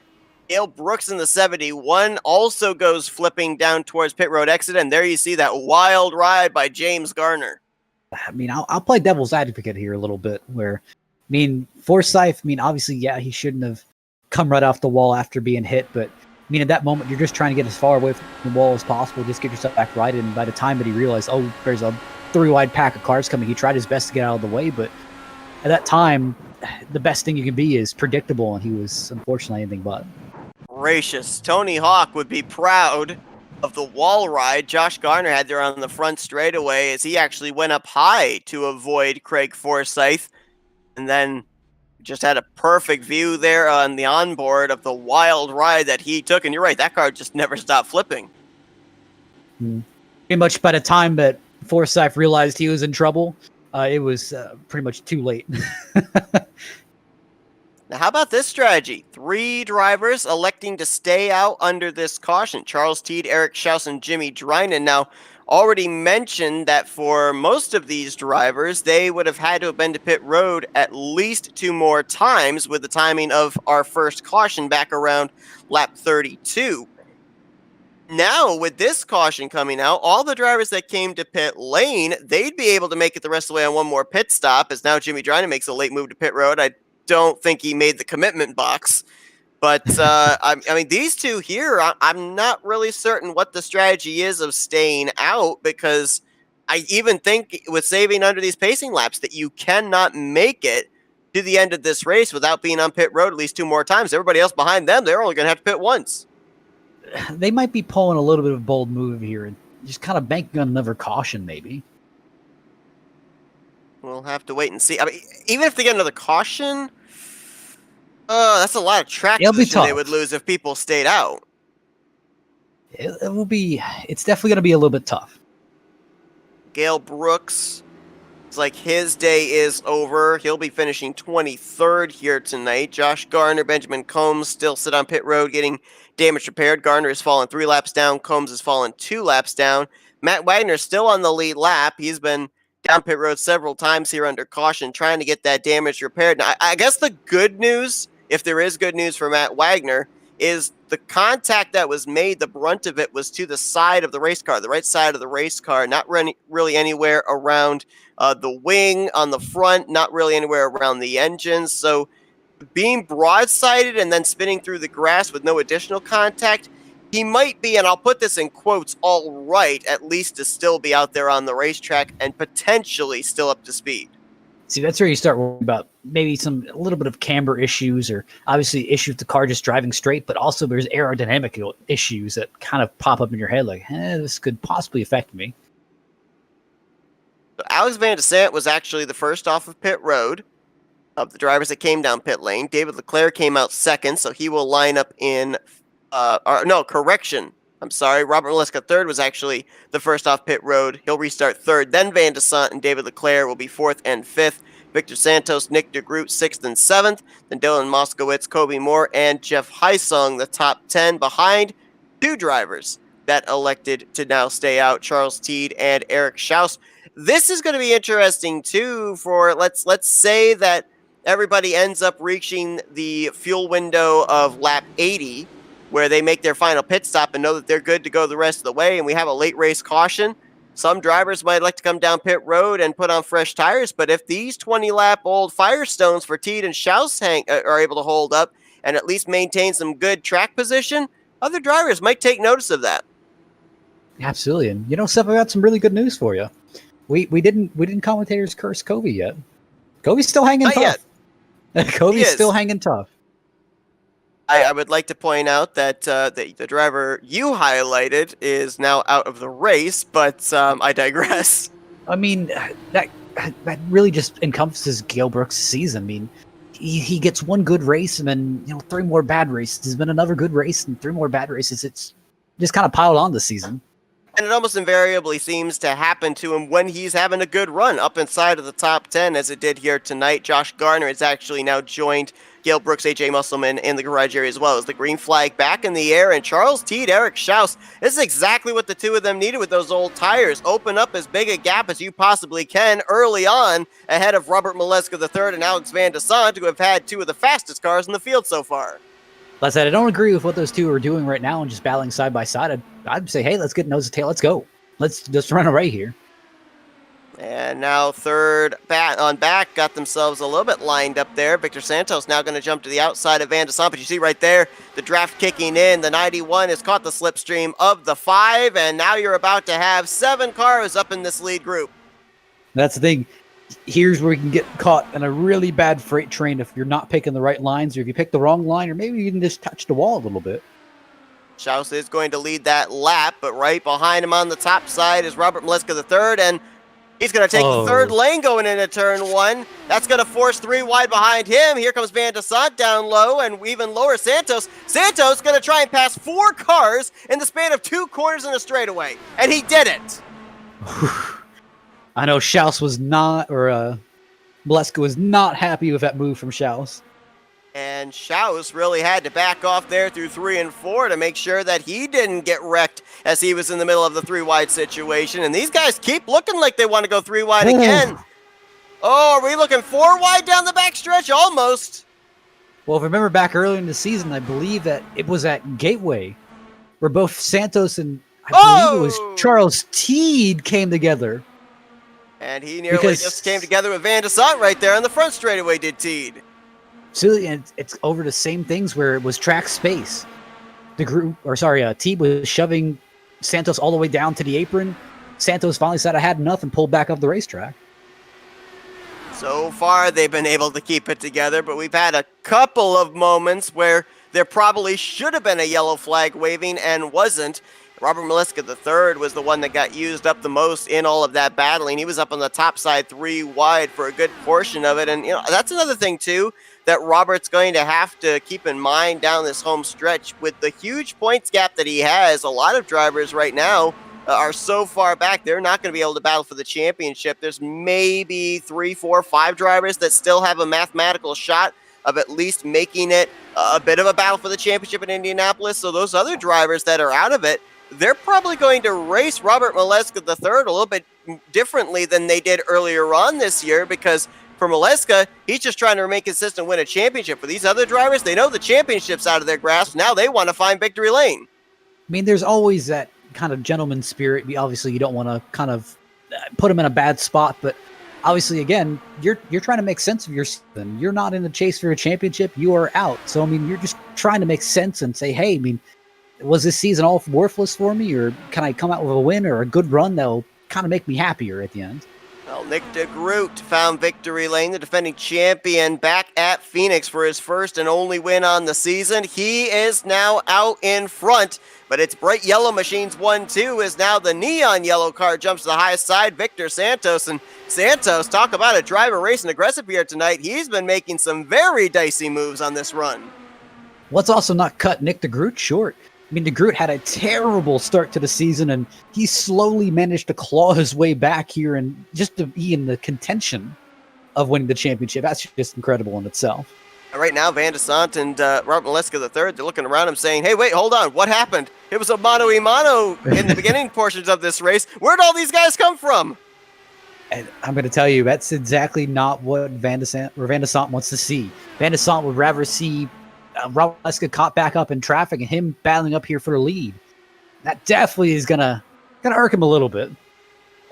Gale Brooks in the 71 also goes flipping down towards pit road exit, and there you see that wild ride by James Garner. I mean, I'll play devil's advocate here a little bit, where, I mean, Forsyth, I mean, obviously, yeah, he shouldn't have come right off the wall after being hit, but, I mean, at that moment, you're just trying to get as far away from the wall as possible, just get yourself back right, and by the time that he realized, oh, there's a 3-wide pack of cars coming, he tried his best to get out of the way, but at that time, the best thing you can be is predictable, and he was, unfortunately, anything but. Gracious. Tony Hawk would be proud of the wall ride Josh Garner had there on the front straightaway as he actually went up high to avoid Craig Forsyth. And then Just had a perfect view there on the onboard of the wild ride that he took. And you're right, that car just never stopped flipping. Pretty much by the time that Forsyth realized he was in trouble, it was pretty much too late. Now, how about this strategy? 3 drivers electing to stay out under this caution. Charles Teed, Eric Schaus, and Jimmy Drynan. Now, already mentioned that for most of these drivers, they would have had to have been to pit road at least 2 more times with the timing of our first caution back around lap 32. Now, with this caution coming out, all the drivers that came to pit lane, they'd be able to make it the rest of the way on one more pit stop, as now Jimmy Drynan makes a late move to pit road. I don't think he made the commitment box. But, I mean, these two here, I'm not really certain what the strategy is of staying out, because I even think with saving under these pacing laps that you cannot make it to the end of this race without being on pit road at least 2 more times. Everybody else behind them, they're only going to have to pit once. They might be pulling a little bit of a bold move here and just kind of banking on another caution, maybe. We'll have to wait and see. I mean, even if they get another caution, that's a lot of track position they would lose if people stayed out. It will be. It's definitely going to be a little bit tough. Gale Brooks, it's like his day is over. He'll be finishing 23rd here tonight. Josh Garner, Benjamin Combs still sit on pit road getting damage repaired. Garner has fallen 3 laps down. Combs has fallen 2 laps down. Matt Wagner still on the lead lap. He's been down pit road several times here under caution, trying to get that damage repaired. Now, I guess the good news, if there is good news for Matt Wagner, is the contact that was made, the brunt of it was to the side of the race car, the right side of the race car, not really anywhere around the wing on the front, not really anywhere around the engines. So being broadsided and then spinning through the grass with no additional contact, he might be, and I'll put this in quotes, all right, at least to still be out there on the racetrack and potentially still up to speed. See, that's where you start worrying about maybe a little bit of camber issues, or obviously issues with the car just driving straight, but also there's aerodynamic issues that kind of pop up in your head like, this could possibly affect me. So Alex Van de Sant was actually the first off of pit road of the drivers that came down pit lane. David Leclerc came out second, so he will line up in I'm sorry. Robert Maleska third was actually the first off pit road. He'll restart third. Then Van de Sant and David Leclerc will be 4th and 5th. Victor Santos, Nick DeGroot, 6th and 7th. Then Dylan Moskowitz, Kobe Moore, and Jeff Heisung, the top 10 behind 2 drivers that elected to now stay out, Charles Teed and Eric Schaus. This is going to be interesting, too, for let's say that everybody ends up reaching the fuel window of lap 80, where they make their final pit stop and know that they're good to go the rest of the way, and we have a late race caution. Some drivers might like to come down pit road and put on fresh tires, but if these 20-lap-old Firestones for Teed and Schaus are able to hold up and at least maintain some good track position, other drivers might take notice of that. Absolutely, and Seth, I got some really good news for you. We didn't commentators curse Kobe yet. Kobe's still hanging Not tough. Yet. Kobe's still hanging tough. I would like to point out that the driver you highlighted is now out of the race, but I digress. I mean, that really just encompasses Gale Brooks' season. I mean, he gets one good race and then 3 more bad races. There's been another good race and 3 more bad races. It's just kind of piled on this season. And it almost invariably seems to happen to him when he's having a good run up inside of the top 10, as it did here tonight. Josh Garner has actually now joined Gale Brooks, AJ Musselman in the garage area as well. As the green flag back in the air, and Charles Teed, Eric Schaus, this is exactly what the two of them needed with those old tires. Open up as big a gap as you possibly can early on ahead of Robert Maleska III and Alex Van de Sant, who have had 2 of the fastest cars in the field so far. Like I said, I don't agree with what those two are doing right now and just battling side by side. I'd say, hey, let's get nose to tail. Let's go. Let's just run away here. And now third on back, got themselves a little bit lined up there. Victor Santos now going to jump to the outside of Van de Sant, but you see right there, the draft kicking in. The 91 has caught the slipstream of the 5, and now you're about to have 7 cars up in this lead group. That's the thing. Here's where you can get caught in a really bad freight train if you're not picking the right lines, or if you pick the wrong line, or maybe you can just touch the wall a little bit. Schaus is going to lead that lap, but right behind him on the top side is Robert Maleska III, and He's going to take the third lane going into turn 1. That's going to force 3 wide behind him. Here comes Van de Sant down low, and even lower Santos. Santos going to try and pass 4 cars in the span of 2 corners and a straightaway, and he did it. I know Schaus was not, or Maleska was not happy with that move from Schaus. And Schaus really had to back off there through 3 and 4 to make sure that he didn't get wrecked as he was in the middle of the 3 wide situation. And these guys keep looking like they want to go 3 wide again. Oh, are we looking 4 wide down the backstretch? Almost. Well, if I remember back earlier in the season, I believe that it was at Gateway where both Santos and I believe it was Charles Teed came together. And he nearly just came together with Van de Sant right there on the front straightaway, did Teed. So it's over the same things where it was track space. Teed was shoving Santos all the way down to the apron. Santos finally said, I had enough, and pulled back off the racetrack. So far, they've been able to keep it together, but we've had a couple of moments where there probably should have been a yellow flag waving and wasn't. Robert Maleska III was the one that got used up the most in all of that battling. He was up on the top side 3 wide for a good portion of it. And, that's another thing, too, that Robert's going to have to keep in mind down this home stretch. With the huge points gap that he has, a lot of drivers right now are so far back, they're not going to be able to battle for the championship. There's maybe 3, 4, 5 drivers that still have a mathematical shot of at least making it a bit of a battle for the championship in Indianapolis. So those other drivers that are out of it, they're probably going to race Robert Maleska III a little bit differently than they did earlier on this year, because for Maleska, he's just trying to remain consistent and win a championship. For these other drivers, they know the championship's out of their grasp. Now they want to find victory lane. I mean, there's always that kind of gentleman spirit. Obviously, you don't want to kind of put him in a bad spot, but obviously, again, you're trying to make sense of your season. You're not in the chase for a championship. You are out. So, I mean, you're just trying to make sense and say, hey, I mean, was this season all worthless for me, or can I come out with a win or a good run that'll kind of make me happier at the end? Well, Nick DeGroot found victory lane, the defending champion, back at Phoenix for his first and only win on the season. He is now out in front, but it's Bright Yellow Machines 1-2 as now the neon yellow car jumps to the highest side, Victor Santos. And Santos, talk about a driver racing aggressive here tonight. He's been making some very dicey moves on this run. What's also not cut Nick DeGroot short. I mean, DeGroot had a terrible start to the season, and he slowly managed to claw his way back here and just to be in the contention of winning the championship. That's just incredible in itself. Right now, Van de Sant and Robert Maleska III, they're looking around him saying, hey, wait, hold on, what happened? It was a mano-a-mano in the beginning portions of this race. Where'd all these guys come from? And I'm going to tell you, that's exactly not what Van de Sant wants to see. Van de Sant would rather see Robert Maleska caught back up in traffic and him battling up here for the lead. That definitely is gonna irk him a little bit.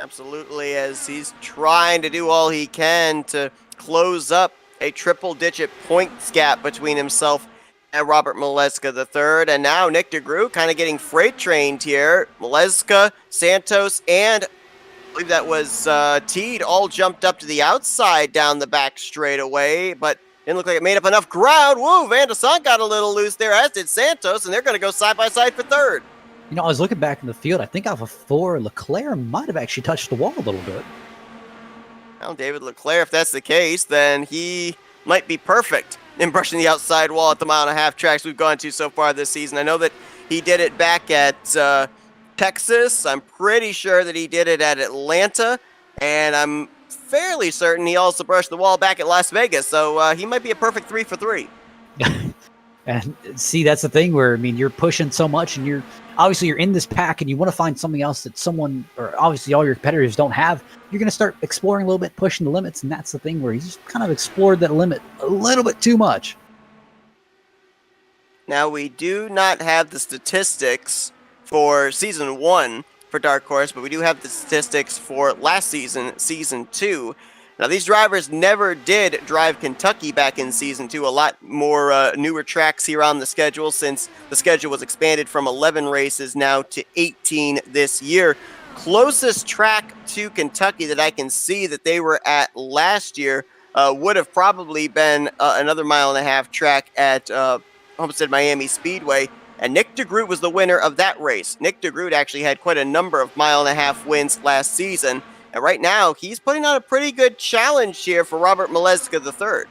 Absolutely, as he's trying to do all he can to close up a triple-digit points gap between himself and Robert Maleska III. And now Nick DeGroot kind of getting freight trained here. Maleska, Santos, and I believe that was Teed all jumped up to the outside down the back straightaway, but didn't look like it made up enough ground. Woo, Van de Sant got a little loose there, as did Santos, and they're going to go side-by-side for third. I was looking back in the field. I think Alpha 4, Leclerc might have actually touched the wall a little bit. Well, David Leclerc, if that's the case, then he might be perfect in brushing the outside wall at the mile-and-a-half tracks we've gone to so far this season. I know that he did it back at Texas. I'm pretty sure that he did it at Atlanta, and I'm fairly certain he also brushed the wall back at Las Vegas, so he might be a perfect 3 for 3. And see, that's the thing where, I mean, you're pushing so much, and you're in this pack, and you want to find something else that someone, or obviously all your competitors don't have. You're going to start exploring a little bit, pushing the limits, and that's the thing where he's just kind of explored that limit a little bit too much. Now, we do not have the statistics for Season 1 for Dark Horse, but we do have the statistics for last season, Season 2. Now, these drivers never did drive Kentucky back in Season 2. A lot more newer tracks here on the schedule, since the schedule was expanded from 11 races now to 18 this year. Closest track to Kentucky that I can see that they were at last year would have probably been another mile-and-a-half track at Homestead Miami Speedway. And Nick DeGroot was the winner of that race. Nick DeGroot actually had quite a number of mile-and-a-half wins last season. And right now, he's putting on a pretty good challenge here for Robert Maleska III.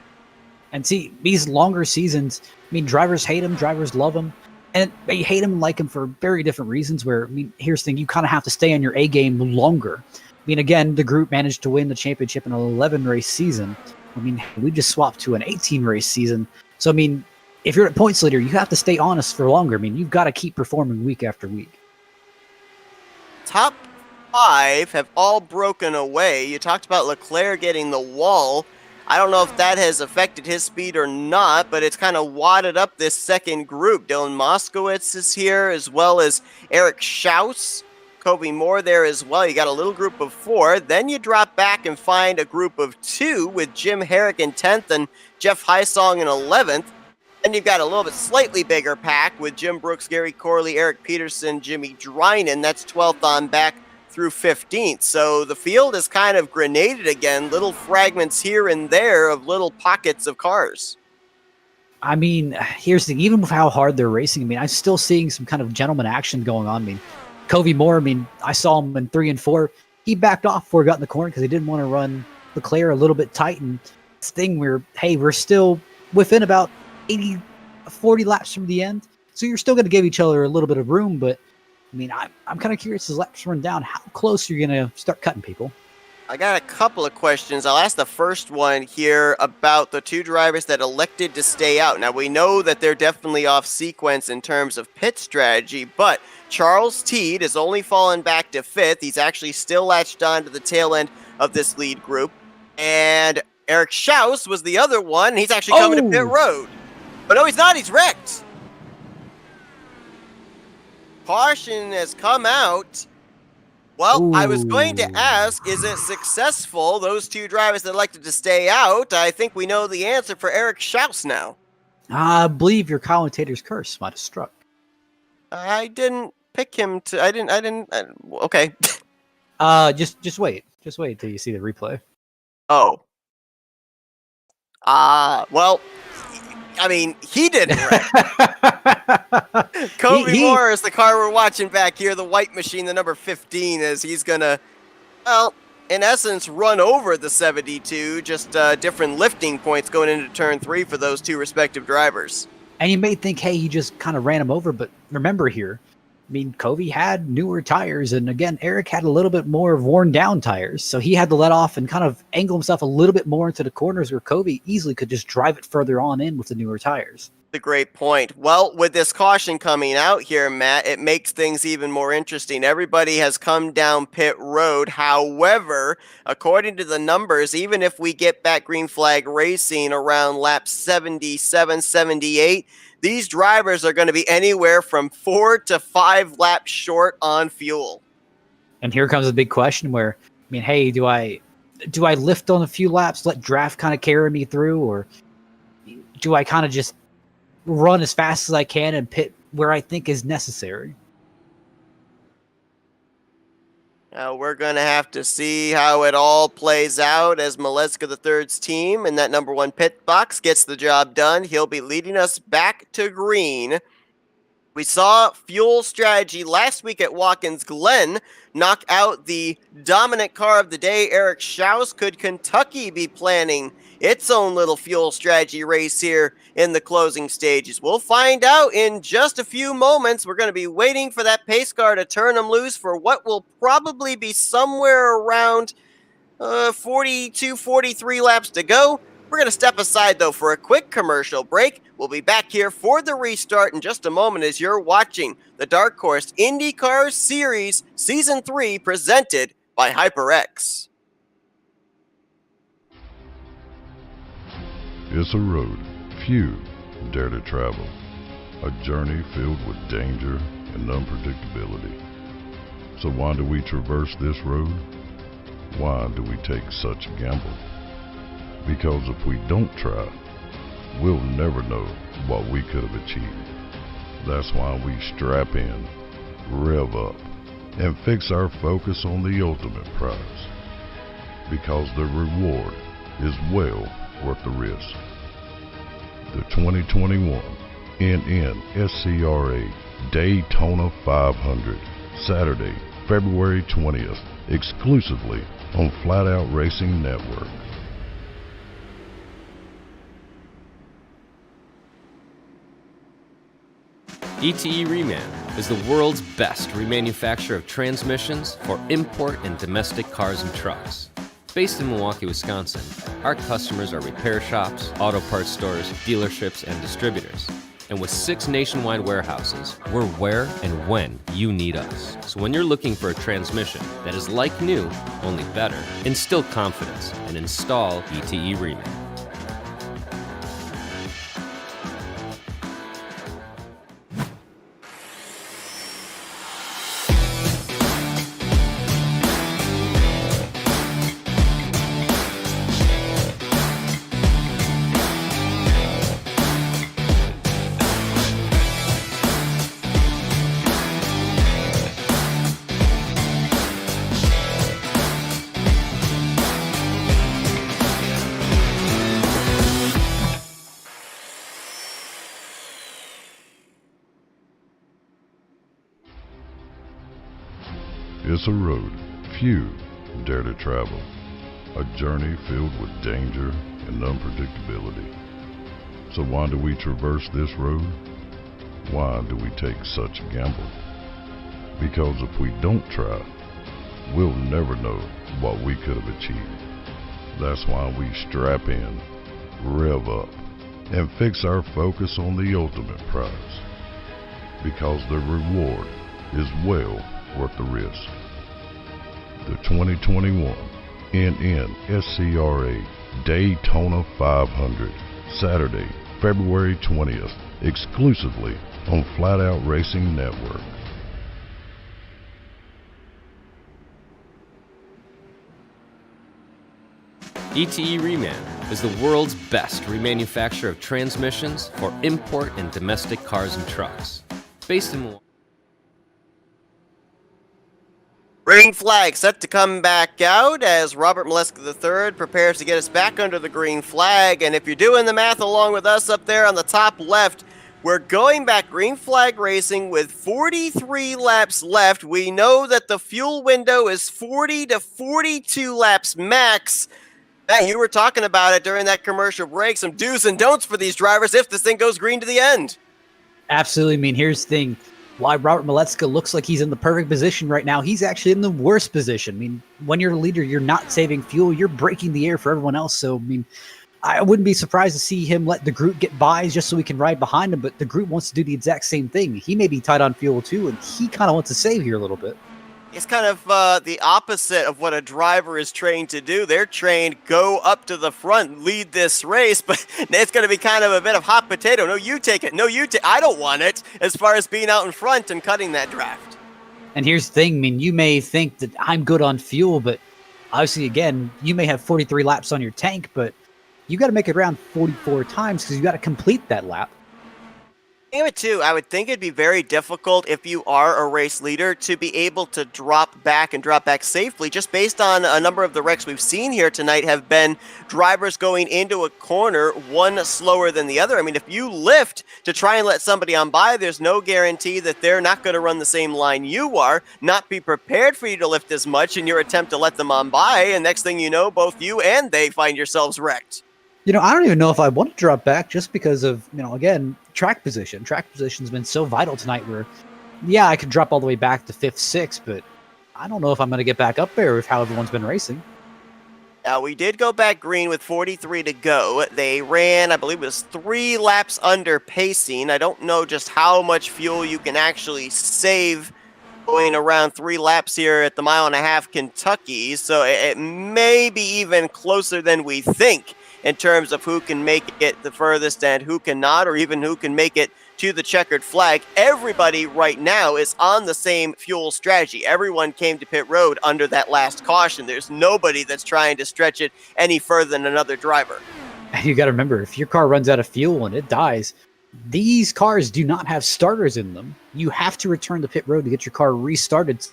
And see, these longer seasons, I mean, drivers hate him, drivers love him. And they hate him and like him for very different reasons. Where, I mean, here's the thing, you kind of have to stay on your A game longer. I mean, again, the group managed to win the championship in an 11-race season. I mean, we just swapped to an 18-race season. So, I mean, if you're a points leader, you have to stay honest for longer. I mean, you've got to keep performing week after week. Top 5 have all broken away. You talked about Leclerc getting the wall. I don't know if that has affected his speed or not, but it's kind of wadded up this second group. Dylan Moskowitz is here, as well as Eric Schaus, Kobe Moore there as well. You got a little group of 4. Then you drop back and find a group of 2 with Jim Herrick in 10th and Jeff Heisong in 11th. Then you've got a little bit slightly bigger pack with Jim Brooks, Gary Corley, Eric Peterson, Jimmy Drynan. That's 12th on back through 15th. So the field is kind of grenaded again, little fragments here and there of little pockets of cars. I mean, here's the thing, even with how hard they're racing, I mean, I'm still seeing some kind of gentleman action going on. I mean, Kobe Moore, I mean, I saw him in 3 and 4. He backed off before he got in the corner because he didn't want to run Leclerc a little bit tight. And this thing where, hey, we're still within about 40 laps from the end. So you're still going to give each other a little bit of room, but I mean, I'm kind of curious as laps run down, how close you're going to start cutting people. I got a couple of questions. I'll ask the first one here about the 2 drivers that elected to stay out. Now, we know that they're definitely off sequence in terms of pit strategy, but Charles Teed has only fallen back to 5th. He's actually still latched on to the tail end of this lead group. And Eric Schaus was the other one. He's actually coming to pit road. But no, he's not. He's wrecked. Caution has come out. Well, I was going to ask, is it successful, those 2 drivers that elected to stay out? I think we know the answer for Eric Schaus now. I believe your commentator's curse might have struck. I didn't pick him to... okay. Just wait. Just wait till you see the replay. Oh. Well... I mean, he didn't wreck. Kobe Moore is the car we're watching back here, the white machine, the number 15, as he's going to, well, in essence, run over the 72, just different lifting points going into turn 3 for those 2 respective drivers. And you may think, hey, he just kind of ran him over, but remember here, I mean, Kobe had newer tires, and again, Eric had a little bit more worn down tires, so he had to let off and kind of angle himself a little bit more into the corners where Kobe easily could just drive it further on in with the newer tires. That's a great point. Well, with this caution coming out here, Matt, it makes things even more interesting. Everybody has come down pit road. However, according to the numbers, even if we get back green flag racing around lap 77, 78, these drivers are going to be anywhere from 4 to 5 laps short on fuel. And here comes the big question where, I mean, hey, do I lift on a few laps, let draft kind of carry me through, or do I kind of just run as fast as I can and pit where I think is necessary? Now we're going to have to see how it all plays out as Maleska III's team in that number 1 pit box gets the job done. He'll be leading us back to green. We saw fuel strategy last week at Watkins Glen knock out the dominant car of the day, Eric Schaus. Could Kentucky be planning its own little fuel strategy race here in the closing stages? We'll find out in just a few moments. We're going to be waiting for that pace car to turn them loose for what will probably be somewhere around 42, 43 laps to go. We're going to step aside, though, for a quick commercial break. We'll be back here for the restart in just a moment as you're watching the Dark Horse IndyCar Series Season 3 presented by HyperX. It's a road few dare to travel, a journey filled with danger and unpredictability. So why do we traverse this road? Why do we take such a gamble? Because if we don't try, we'll never know what we could have achieved. That's why we strap in, rev up, and fix our focus on the ultimate prize. Because the reward is well worth the risk. The 2021 NNSCRA Daytona 500, Saturday, February 20th, exclusively on Flat Out Racing Network. ETE Reman is the world's best remanufacturer of transmissions for import and domestic cars and trucks. Based in Milwaukee, Wisconsin, our customers are repair shops, auto parts stores, dealerships, and distributors. And with 6 nationwide warehouses, we're where and when you need us. So when you're looking for a transmission that is like new, only better, instill confidence and install ETE Reman. It's a road few dare to travel, a journey filled with danger and unpredictability. So why do we traverse this road? Why do we take such a gamble? Because if we don't try, we'll never know what we could have achieved. That's why we strap in, rev up, and fix our focus on the ultimate prize. Because the reward is well worth the risk. The 2021 NNSCRA Daytona 500, Saturday, February 20th, exclusively on Flat Out Racing Network. ETE Reman is the world's best remanufacturer of transmissions for import and domestic cars and trucks. Based in Milwaukee. Green flag set to come back out as Robert Molesky III prepares to get us back under the green flag. And if you're doing the math along with us up there on the top left, we're going back green flag racing with 43 laps left. We know that the fuel window is 40 to 42 laps max. Man, you were talking about it during that commercial break. Some do's and don'ts for these drivers if this thing goes green to the end. Absolutely. I mean, here's the thing. Why Robert Molesky looks like he's in the perfect position right now. He's actually in the worst position. I mean, when you're a leader, you're not saving fuel. You're breaking the air for everyone else. So, I mean, I wouldn't be surprised to see him let the group get by just so he can ride behind him. But the group wants to do the exact same thing. He may be tight on fuel too, and he kind of wants to save here a little bit. It's kind of the opposite of what a driver is trained to do. They're trained, go up to the front, lead this race, but it's going to be kind of a bit of hot potato. No, you take it. No, you take I don't want it, as far as being out in front and cutting that draft. And here's the thing. I mean, you may think that I'm good on fuel, but obviously, again, you may have 43 laps on your tank, but you got to make it around 44 times because you got to complete that lap. I would think it'd be very difficult if you are a race leader to be able to drop back safely, just based on a number of the wrecks we've seen here tonight have been drivers going into a corner, one slower than the other. I mean, if you lift to try and let somebody on by, there's no guarantee that they're not going to run the same line you are, not be prepared for you to lift as much in your attempt to let them on by, and next thing you know, both you and they find yourselves wrecked. You know, I don't even know if I want to drop back just because of, you know, again, track position. Track position's been so vital tonight where, yeah, I could drop all the way back to 5th, 6th, but I don't know if I'm going to get back up there with how everyone's been racing. Now, we did go back green with 43 to go. They ran, I believe it was 3 laps under pacing. I don't know just how much fuel you can actually save going around 3 laps here at the mile-and-a-half Kentucky, so it may be even closer than we think in terms of who can make it the furthest and who cannot, or even who can make it to the checkered flag. Everybody right now is on the same fuel strategy. Everyone came to pit road under that last caution. There's nobody that's trying to stretch it any further than another driver. You got to remember, if your car runs out of fuel and it dies, these cars do not have starters in them. You have to return to pit road to get your car restarted.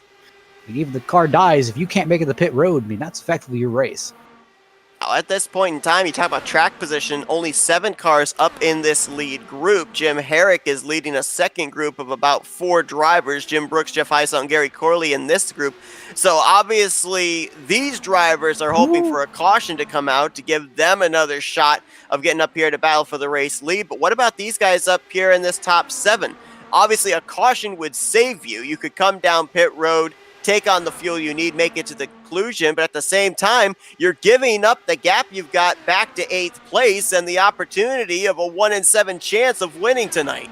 Even if the car dies, if you can't make it to pit road, I mean, that's effectively your race. Now, at this point in time, you talk about track position, only 7 cars up in this lead group. Jim Herrick is leading a second group of about 4 drivers. Jim Brooks, Jeff Heisel, and Gary Corley in this group. So obviously, these drivers are hoping for a caution to come out to give them another shot of getting up here to battle for the race lead. But what about these guys up here in this top 7? Obviously, a caution would save you. You could come down pit road, take on the fuel you need, make it to the conclusion, but at the same time, you're giving up the gap you've got back to 8th place and the opportunity of a 1 in 7 chance of winning tonight.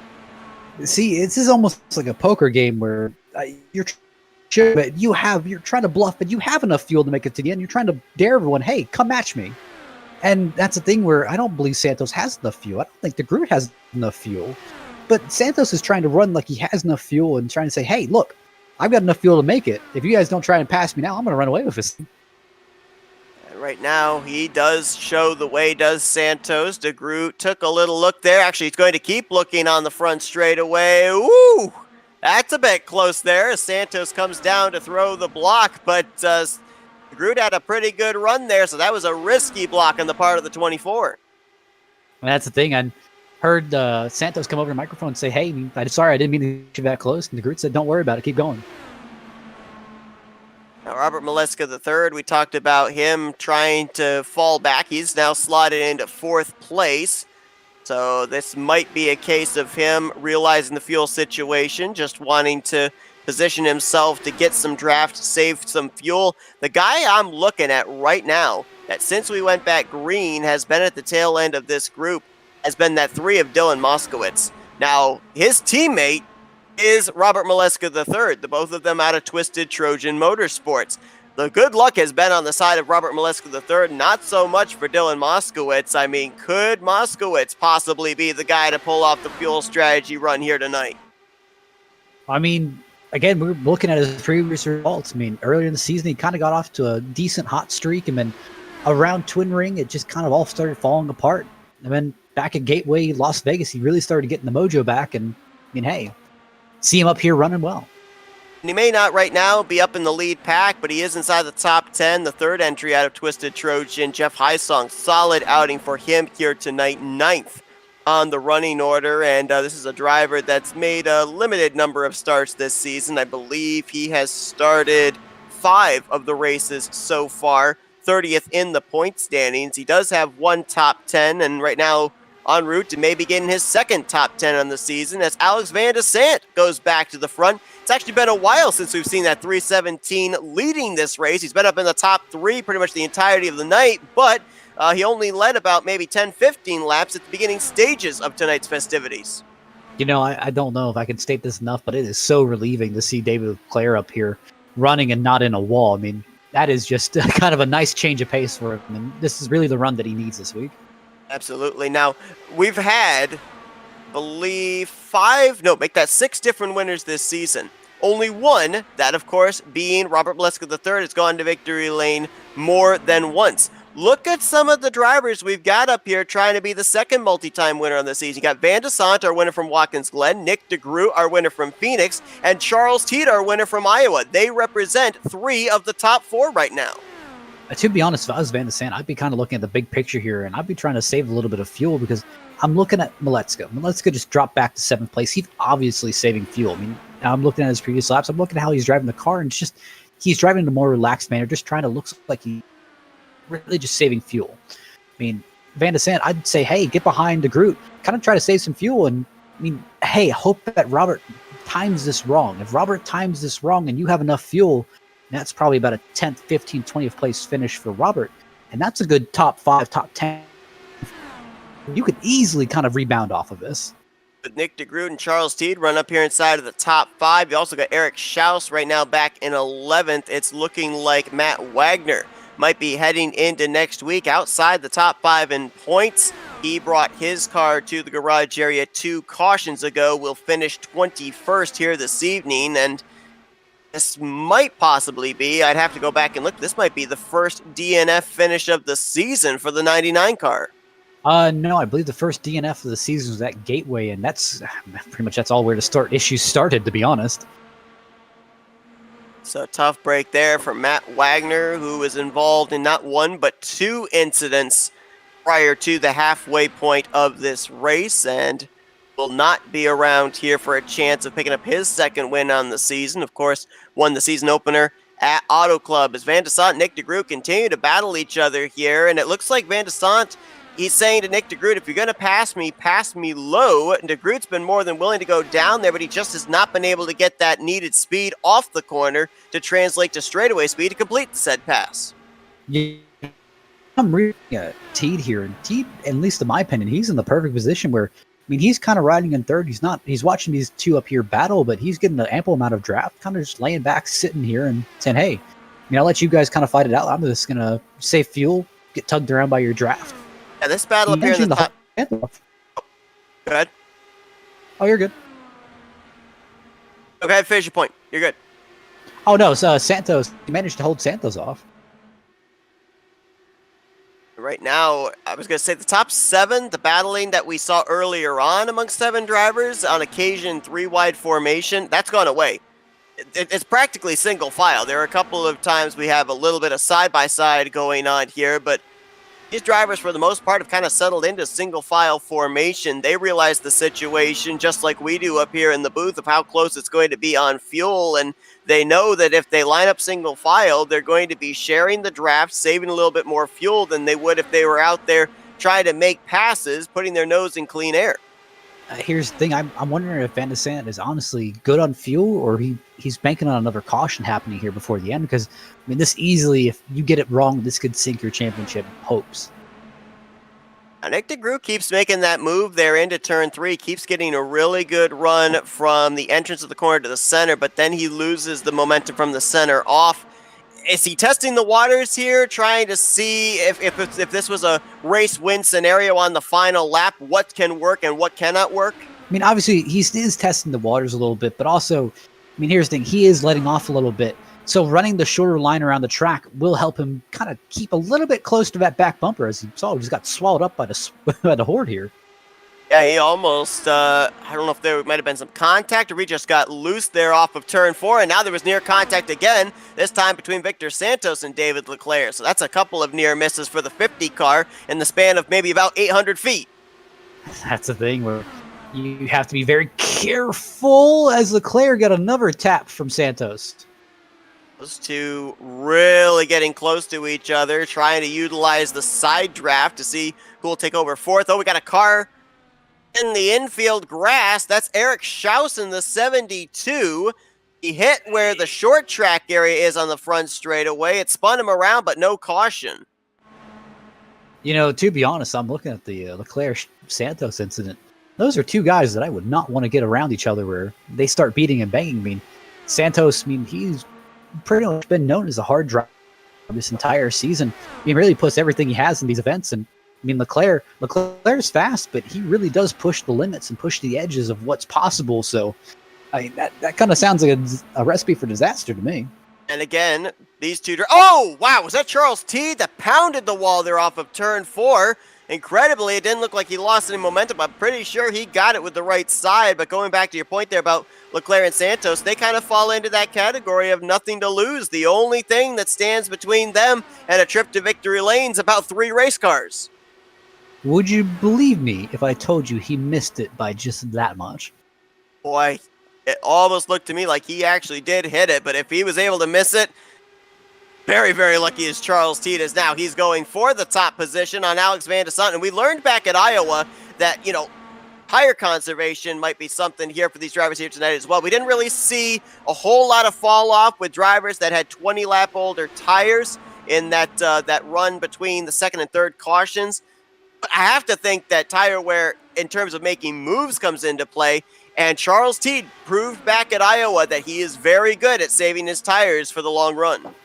See, this is almost like a poker game where you're trying to bluff, but you have enough fuel to make it to the end. You're trying to dare everyone, hey, come match me. And that's the thing where I don't believe Santos has enough fuel. I don't think the Groot has enough fuel. But Santos is trying to run like he has enough fuel and trying to say, hey, look, I've got enough fuel to make it. If you guys don't try and pass me now, I'm going to run away with this. And right now, he does show the way, does Santos. DeGroot took a little look there. Actually, he's going to keep looking on the front straightaway. Ooh, that's a bit close there as Santos comes down to throw the block. But DeGroot had a pretty good run there, so that was a risky block on the part of the 24. And that's the thing. I heard Santos come over to the microphone and say, hey, I'm sorry, I didn't mean to get you that close. And DeGroot said, don't worry about it. Keep going. Now, Robert Maleska III, we talked about him trying to fall back. He's now slotted into 4th place. So this might be a case of him realizing the fuel situation, just wanting to position himself to get some draft, save some fuel. The guy I'm looking at right now, that since we went back green, has been at the tail end of this group, has been that 3 of Dylan Moskowitz. Now, his teammate is Robert Maleska III, the both of them out of Twisted Trojan Motorsports. The good luck has been on the side of Robert Maleska III, not so much for Dylan Moskowitz. I mean, could Moskowitz possibly be the guy to pull off the fuel strategy run here tonight? I mean, again, we're looking at his previous results. I mean, earlier in the season, he kind of got off to a decent hot streak, and then around Twin Ring, it just kind of all started falling apart. And then back at Gateway, Las Vegas, he really started getting the mojo back, and I mean, hey, see him up here running well. And he may not right now be up in the lead pack, but he is inside the top 10, the 3rd entry out of Twisted Trojan. Jeff Heisong, solid outing for him here tonight, 9th on the running order, and this is a driver that's made a limited number of starts this season. I believe he has started 5 of the races so far, 30th in the point standings. He does have 1 top 10, and right now en route to maybe getting his 2nd top 10 on the season as Alex Van de Sant goes back to the front. It's actually been a while since we've seen that 317 leading this race. He's been up in the top 3 pretty much the entirety of the night, but he only led about maybe 10-15 laps at the beginning stages of tonight's festivities. You know, I don't know if I can state this enough, but it is so relieving to see David Leclerc up here running and not in a wall. I mean, that is just kind of a nice change of pace for him, and this is really the run that he needs this week. Absolutely. Now, we've had, believe, 6 different winners this season. Only one, that of course being Robert Maleska III, has gone to victory lane more than once. Look at some of the drivers we've got up here trying to be the 2nd multi-time winner on the season. You got Van de Sant, our winner from Watkins Glen, Nick DeGroot, our winner from Phoenix, and Charles Teed, our winner from Iowa. They represent 3 of the top 4 right now. To be honest, if I was Van de Sant, I'd be kind of looking at the big picture here, and I'd be trying to save a little bit of fuel because I'm looking at Maleska. Maleska just dropped back to 7th place. He's obviously saving fuel. I mean, I'm looking at his previous laps. I'm looking at how he's driving the car, and it's just he's driving in a more relaxed manner, just trying to look like he's really just saving fuel. I mean, Van de Sant, I'd say, hey, get behind the Groot, kind of try to save some fuel, and I mean, hey, hope that Robert times this wrong. If Robert times this wrong and you have enough fuel, that's probably about a 10th, 15th, 20th place finish for Robert. And that's a good top 5, top 10. You could easily kind of rebound off of this. With Nick DeGroot and Charles Teed run up here inside of the top 5. You also got Eric Schaus right now back in 11th. It's looking like Matt Wagner might be heading into next week outside the top 5 in points. He brought his car to the garage area 2 cautions ago. Will finish 21st here this evening, and this might possibly be, I'd have to go back and look, this might be the first DNF finish of the season for the 99 car. No, I believe the first DNF of the season was at Gateway, and that's pretty much all where the issues started, to be honest. So tough break there for Matt Wagner, who was involved in not one but two incidents prior to the halfway point of this race, and will not be around here for a chance of picking up his second win on the season. Of course, won the season opener at Auto Club as Van de Sant and Nick de Groot continue to battle each other here, and it looks like Van de Sant, he's saying to Nick de Groot, if you're going to pass me low. And de Groot's been more than willing to go down there, but he just has not been able to get that needed speed off the corner to translate to straightaway speed to complete the said pass. Yeah. I'm reading Teed here, and Teed, at least in my opinion, he's in the perfect position where, I mean, he's kind of riding in third. He's watching these two up here battle, but he's getting an ample amount of draft, kind of just laying back, sitting here and saying, hey, I'll let you guys kind of fight it out. I'm just going to save fuel, get tugged around by your draft. Yeah, this battle up here in the top. Go ahead. Oh, you're good. Okay, finish your point. You're good. Oh, no, so Santos, he managed to hold Santos off. Right now, I was going to say the top 7, the battling that we saw earlier on amongst 7 drivers, on occasion 3-wide formation, that's gone away. It's practically single file. There are a couple of times we have a little bit of side-by-side going on here, but these drivers, for the most part, have kind of settled into single file formation. They realize the situation, just like we do up here in the booth, of how close it's going to be on fuel, and they know that if they line up single file, they're going to be sharing the draft, saving a little bit more fuel than they would if they were out there trying to make passes, putting their nose in clean air. Here's the thing. I'm wondering if Van de Sant is honestly good on fuel, or he's banking on another caution happening here before the end, because, I mean, this easily, if you get it wrong, this could sink your championship hopes. Nick de Groot keeps making that move there into turn 3, keeps getting a really good run from the entrance of the corner to the center, but then he loses the momentum from the center off. Is he testing the waters here, trying to see if this was a race win scenario on the final lap, what can work and what cannot work? I mean, obviously, he is testing the waters a little bit, but also, I mean, here's the thing. He is letting off a little bit. So running the shorter line around the track will help him kind of keep a little bit close to that back bumper. As you saw, he just got swallowed up by the horde here. Yeah, he almost, I don't know if there might have been some contact or he just got loose there off of turn 4, and now there was near contact again, this time between Victor Santos and David Leclerc. So that's a couple of near misses for the 50 car in the span of maybe about 800 feet. That's the thing where you have to be very careful, as Leclerc got another tap from Santos. Those two really getting close to each other, trying to utilize the side draft to see who will take over 4th. Oh, we got a car in the infield grass. That's Eric Schaus in the 72. He hit where the short track area is on the front straightaway. It spun him around, but no caution. You know, to be honest, I'm looking at the Leclerc-Santos incident. Those are two guys that I would not want to get around each other where they start beating and banging. I mean, Santos, I mean, he's pretty much been known as a hard driver this entire season. He really puts everything he has in these events, and I mean, Leclerc's fast, but he really does push the limits and push the edges of what's possible. So that kind of sounds like a recipe for disaster to me. And again, these two... Oh, wow, was that Charles Teed that pounded the wall there off of turn 4? Incredibly, it didn't look like he lost any momentum. I'm pretty sure he got it with the right side. But going back to your point there about Leclerc and Santos, they kind of fall into that category of nothing to lose. The only thing that stands between them and a trip to victory lane is about 3 race cars. Would you believe me if I told you he missed it by just that much? Boy, it almost looked to me like he actually did hit it, but if he was able to miss it, very, very lucky as Charles Teed is now. He's going for the top position on Alex Van de Sant, and we learned back at Iowa that, you know, tire conservation might be something here for these drivers here tonight as well. We didn't really see a whole lot of fall off with drivers that had 20-lap older tires in that run between the second and third cautions. I have to think that tire wear, in terms of making moves, comes into play. And Charles Teed proved back at Iowa that he is very good at saving his tires for the long run.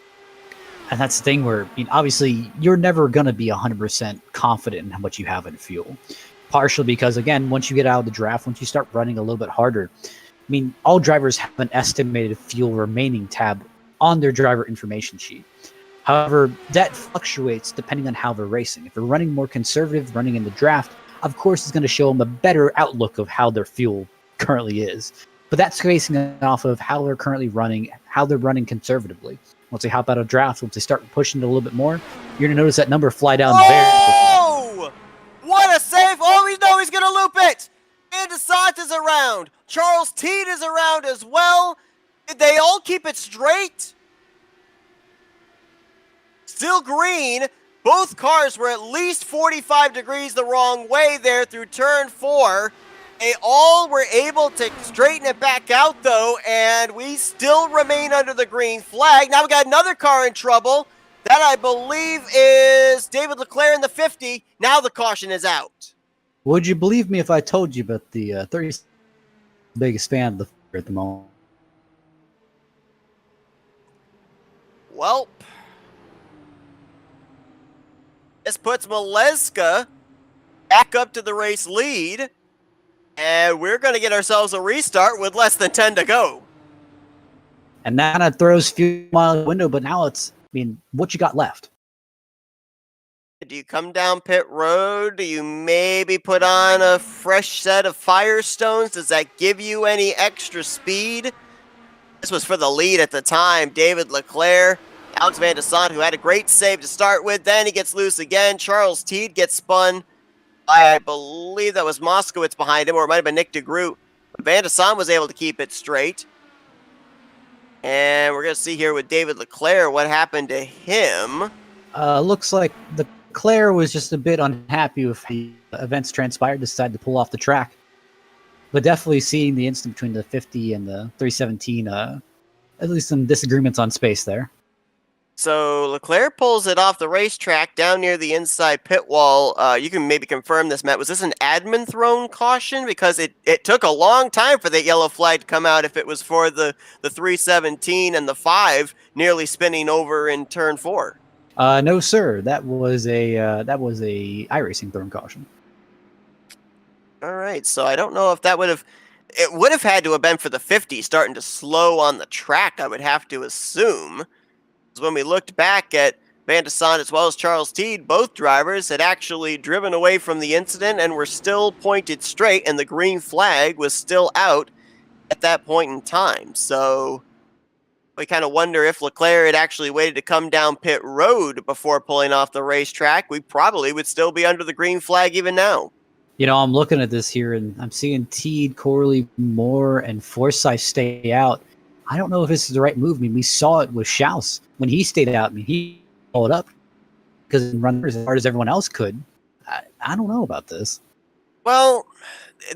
And that's the thing where, I mean, obviously, you're never going to be 100% confident in how much you have in fuel. Partially because, again, once you get out of the draft, once you start running a little bit harder, I mean, all drivers have an estimated fuel remaining tab on their driver information sheet. However, that fluctuates depending on how they're racing. If they're running more conservative, running in the draft, of course, it's going to show them a better outlook of how their fuel currently is. But that's basing it off of how they're currently running, how they're running conservatively. Once they hop out of draft, once they start pushing it a little bit more, you're going to notice that number fly down very quickly. Oh! What a save! Oh, we know he's going to loop it! And DeSant is around. Charles Teed is around as well. Did they all keep it straight? Still green. Both cars were at least 45 degrees the wrong way there through turn 4. They all were able to straighten it back out, though, and we still remain under the green flag. Now we got another car in trouble. That, I believe, is David Leclerc in the 50. Now the caution is out. Would you believe me if I told you about the 30 biggest fan of the at the moment? Well, this puts Maleska back up to the race lead. And we're going to get ourselves a restart with less than 10 to go. And that kind of throws few mile window, but now it's, I mean, what you got left? Do you come down pit road? Do you maybe put on a fresh set of Firestones? Does that give you any extra speed? This was for the lead at the time. David Leclerc, Alex Van DeSant, who had a great save to start with. Then he gets loose again. Charles Teed gets spun. I believe that was Moskowitz behind him, or it might have been Nick DeGroot. But Van DeSant was able to keep it straight. And we're going to see here with David Leclerc what happened to him. Looks like Leclerc was just a bit unhappy with the events transpired, decided to pull off the track. But definitely seeing the incident between the 50 and the 317, at least some disagreements on space there. So Leclerc pulls it off the racetrack down near the inside pit wall. You can maybe confirm this, Matt. Was this an admin thrown caution? Because it took a long time for that yellow flag to come out if it was for the 317 and the 5 nearly spinning over in turn 4. No, sir. That was a iRacing thrown caution. All right, so I don't know if that would have... It would have had to have been for the 50 starting to slow on the track, I would have to assume. When we looked back at Van DeSant as well as Charles Teed, both drivers had actually driven away from the incident and were still pointed straight, and the green flag was still out at that point in time. So we kind of wonder if Leclerc had actually waited to come down pit road before pulling off the racetrack. We probably would still be under the green flag even now. You know, I'm looking at this here, and I'm seeing Teed, Corley, Moore, and Forsyth stay out. I don't know if this is the right move. I mean, we saw it with Schaus when he stayed out. I mean, he followed up because he ran as hard as everyone else could. I don't know about this. Well,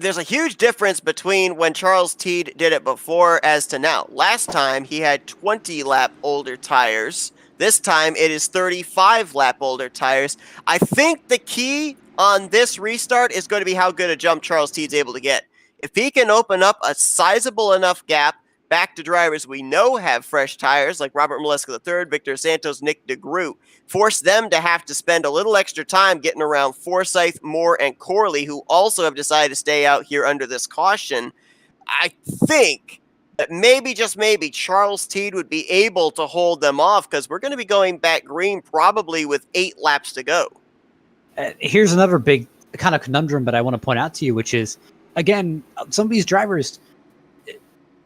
there's a huge difference between when Charles Teed did it before as to now. Last time, he had 20-lap older tires. This time, it is 35-lap older tires. I think the key on this restart is going to be how good a jump Charles Teed's able to get. If he can open up a sizable enough gap back to drivers we know have fresh tires, like Robert Maleska III, Victor Santos, Nick DeGroot, force them to have to spend a little extra time getting around Forsyth, Moore, and Corley, who also have decided to stay out here under this caution. I think that maybe, just maybe, Charles Teed would be able to hold them off, because we're going to be going back green probably with 8 laps to go. Here's another big kind of conundrum that I want to point out to you, which is, again, some of these drivers,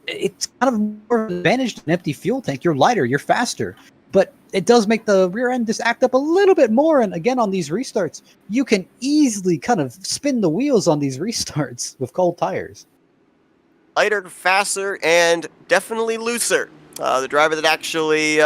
it's kind of more advantage than an empty fuel tank. You're lighter, you're faster, but it does make the rear end just act up a little bit more. And again, on these restarts, you can easily kind of spin the wheels on these restarts with cold tires. Lighter, faster, and definitely looser. The driver that actually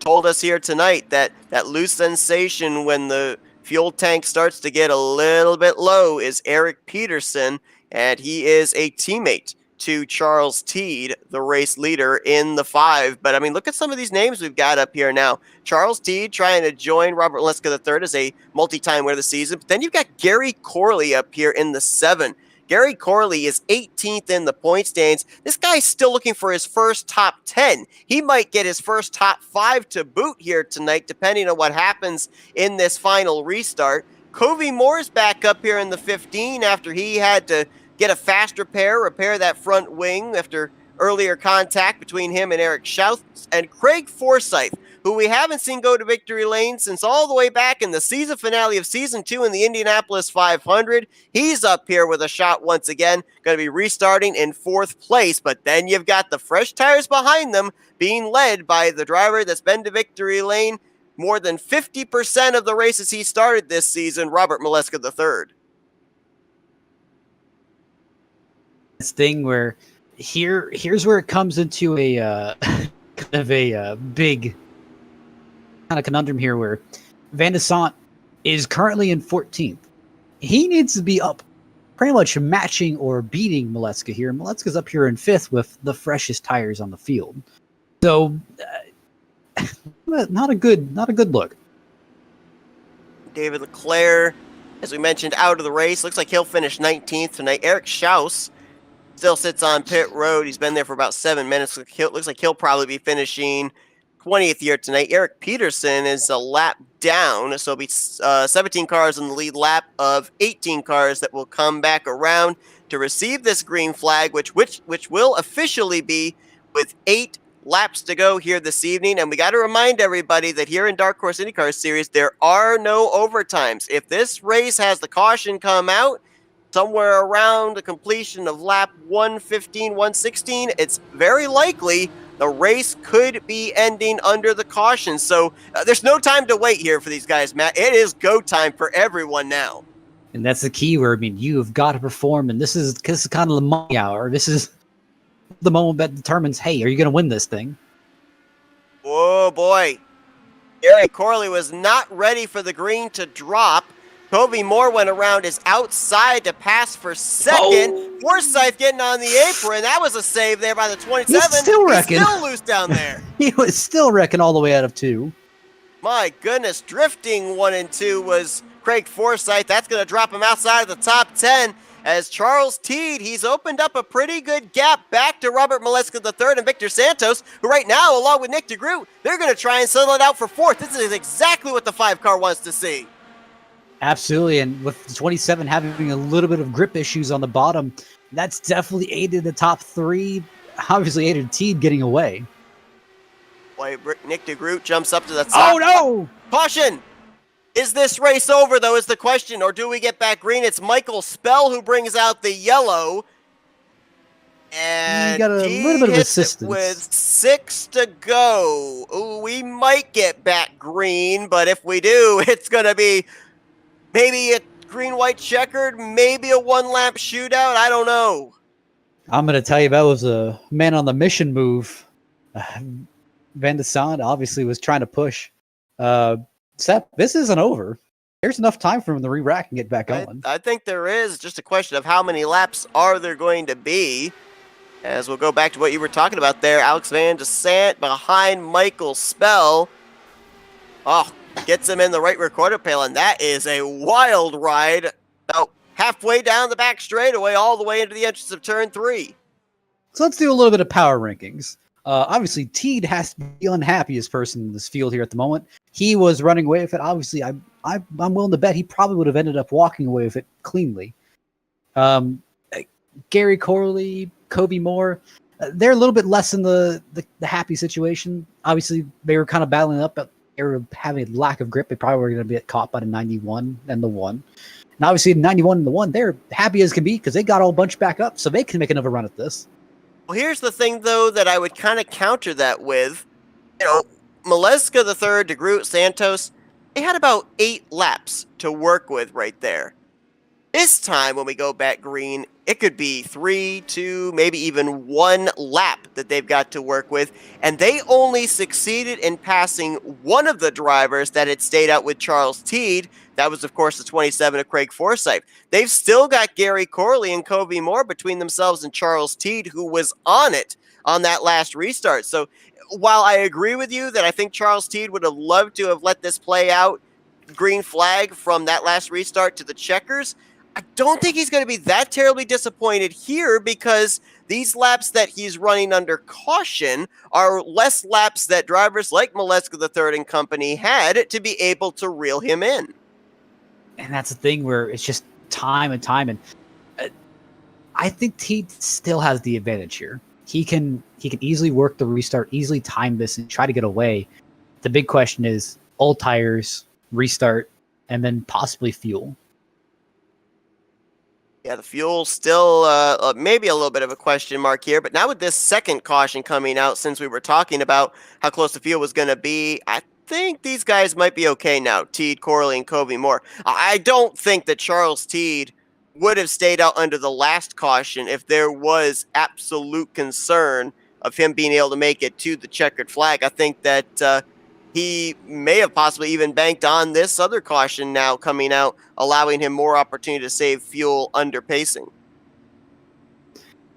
told us here tonight that loose sensation when the fuel tank starts to get a little bit low is Eric Peterson, and he is a teammate to Charles Teed, the race leader in the 5. But I mean, look at some of these names we've got up here now. Charles Teed trying to join Robert Maleska III as a multi-time winner of the season. But then you've got Gary Corley up here in the 7. Gary Corley is 18th in the point standings. This guy's still looking for his first top 10. He might get his first top 5 to boot here tonight, depending on what happens in this final restart. Covey Moore's back up here in the 15 after he had to get a fast repair that front wing after earlier contact between him and Eric Schaus. And Craig Forsyth, who we haven't seen go to victory lane since all the way back in the season finale of Season 2 in the Indianapolis 500. He's up here with a shot once again, going to be restarting in 4th place. But then you've got the fresh tires behind them being led by the driver that's been to victory lane more than 50% of the races he started this season, Robert Maleska III. This thing where here's where it comes into a kind of a big kind of conundrum here, where Van de Sant is currently in 14th. He needs to be up pretty much matching or beating Maleska here. Maleska's up here in 5th with the freshest tires on the field. So not a good look. David Leclerc, as we mentioned, out of the race. Looks like he'll finish 19th tonight. Eric Schaus still sits on pit road. He's been there for about 7 minutes. Looks like he'll probably be finishing 20th here tonight. Eric Peterson is a lap down, so it'll be 17 cars in the lead lap of 18 cars that will come back around to receive this green flag, which will officially be with 8 laps to go here this evening. And we got to remind everybody that here in Dark Horse IndyCar Series, there are no overtimes. If this race has the caution come out somewhere around the completion of lap 115, 116, it's very likely the race could be ending under the caution. So there's no time to wait here for these guys, Matt. It is go time for everyone now. And that's the key where, I mean, you have got to perform. And this is kind of the money hour. This is the moment that determines, hey, are you going to win this thing? Oh, boy. Gary Corley was not ready for the green to drop. Kobe Moore went around his outside to pass for second. Oh. Forsyth getting on the apron. That was a save there by the 27. He's still wrecking. He's still loose down there. He was still wrecking all the way out of 2. My goodness, drifting 1 and 2 was Craig Forsyth. That's going to drop him outside of the top 10. As Charles Teed, he's opened up a pretty good gap back to Robert Maleska III and Victor Santos, who right now, along with Nick DeGroot, they're going to try and settle it out for 4th. This is exactly what the 5 car wants to see. Absolutely, and with 27 having a little bit of grip issues on the bottom, that's definitely aided the top 3, obviously aided Teed getting away. Boy, Nick DeGroot jumps up to the top. Oh, no! Caution! Is this race over, though, is the question, or do we get back green? It's Michael Spell who brings out the yellow. And you got a he little bit of hits it assistance. with 6 to go. Ooh, we might get back green, but if we do, it's going to be maybe a green-white checkered, maybe a one-lap shootout. I don't know. I'm going to tell you, that was a man on the mission move. Van de Sant obviously was trying to push. Seth, this isn't over. There's enough time for him to re-rack and get back on. I think there is. Just a question of how many laps are there going to be. As we'll go back to what you were talking about there. Alex Van de Sant behind Michael Spell. Oh, gets him in the right rear quarter panel, and that is a wild ride. About halfway down the back straightaway, all the way into the entrance of turn 3. So let's do a little bit of power rankings. Obviously, Teed has to be the unhappiest person in this field here at the moment. He was running away with it. Obviously, I'm willing to bet he probably would have ended up walking away with it cleanly. Gary Corley, Kobe Moore, they're a little bit less in the happy situation. Obviously, they were kind of battling up, but they were having a lack of grip. They probably were going to get caught by the 91 and the 1. And obviously, the 91 and the 1, they're happy as can be because they got all bunched back up, so they can make another run at this. Well, here's the thing, though, that I would kind of counter that with. You know, Maleska III, DeGroot, Santos, they had about 8 laps to work with right there. This time, when we go back green, it could be 3, 2, maybe even 1 lap that they've got to work with. And they only succeeded in passing one of the drivers that had stayed out with Charles Teed. That was, of course, the 27 of Craig Forsyth. They've still got Gary Corley and Kobe Moore between themselves and Charles Teed, who was on it on that last restart. So while I agree with you that I think Charles Teed would have loved to have let this play out, green flag from that last restart to the checkers, I don't think he's going to be that terribly disappointed here because these laps that he's running under caution are less laps that drivers like Maleska III and company had to be able to reel him in. And that's the thing where it's just time and time. And I think Teed still has the advantage here. He can easily work the restart, easily time this and try to get away. The big question is old tires, restart, and then possibly fuel. Yeah, the fuel still maybe a little bit of a question mark here, but now with this second caution coming out, since we were talking about how close the field was going to be, I think these guys might be okay now. Teed, Corley, and Covey Moore. I don't think that Charles Teed would have stayed out under the last caution if there was absolute concern of him being able to make it to the checkered flag. I think that he may have possibly even banked on this other caution now coming out, allowing him more opportunity to save fuel under pacing.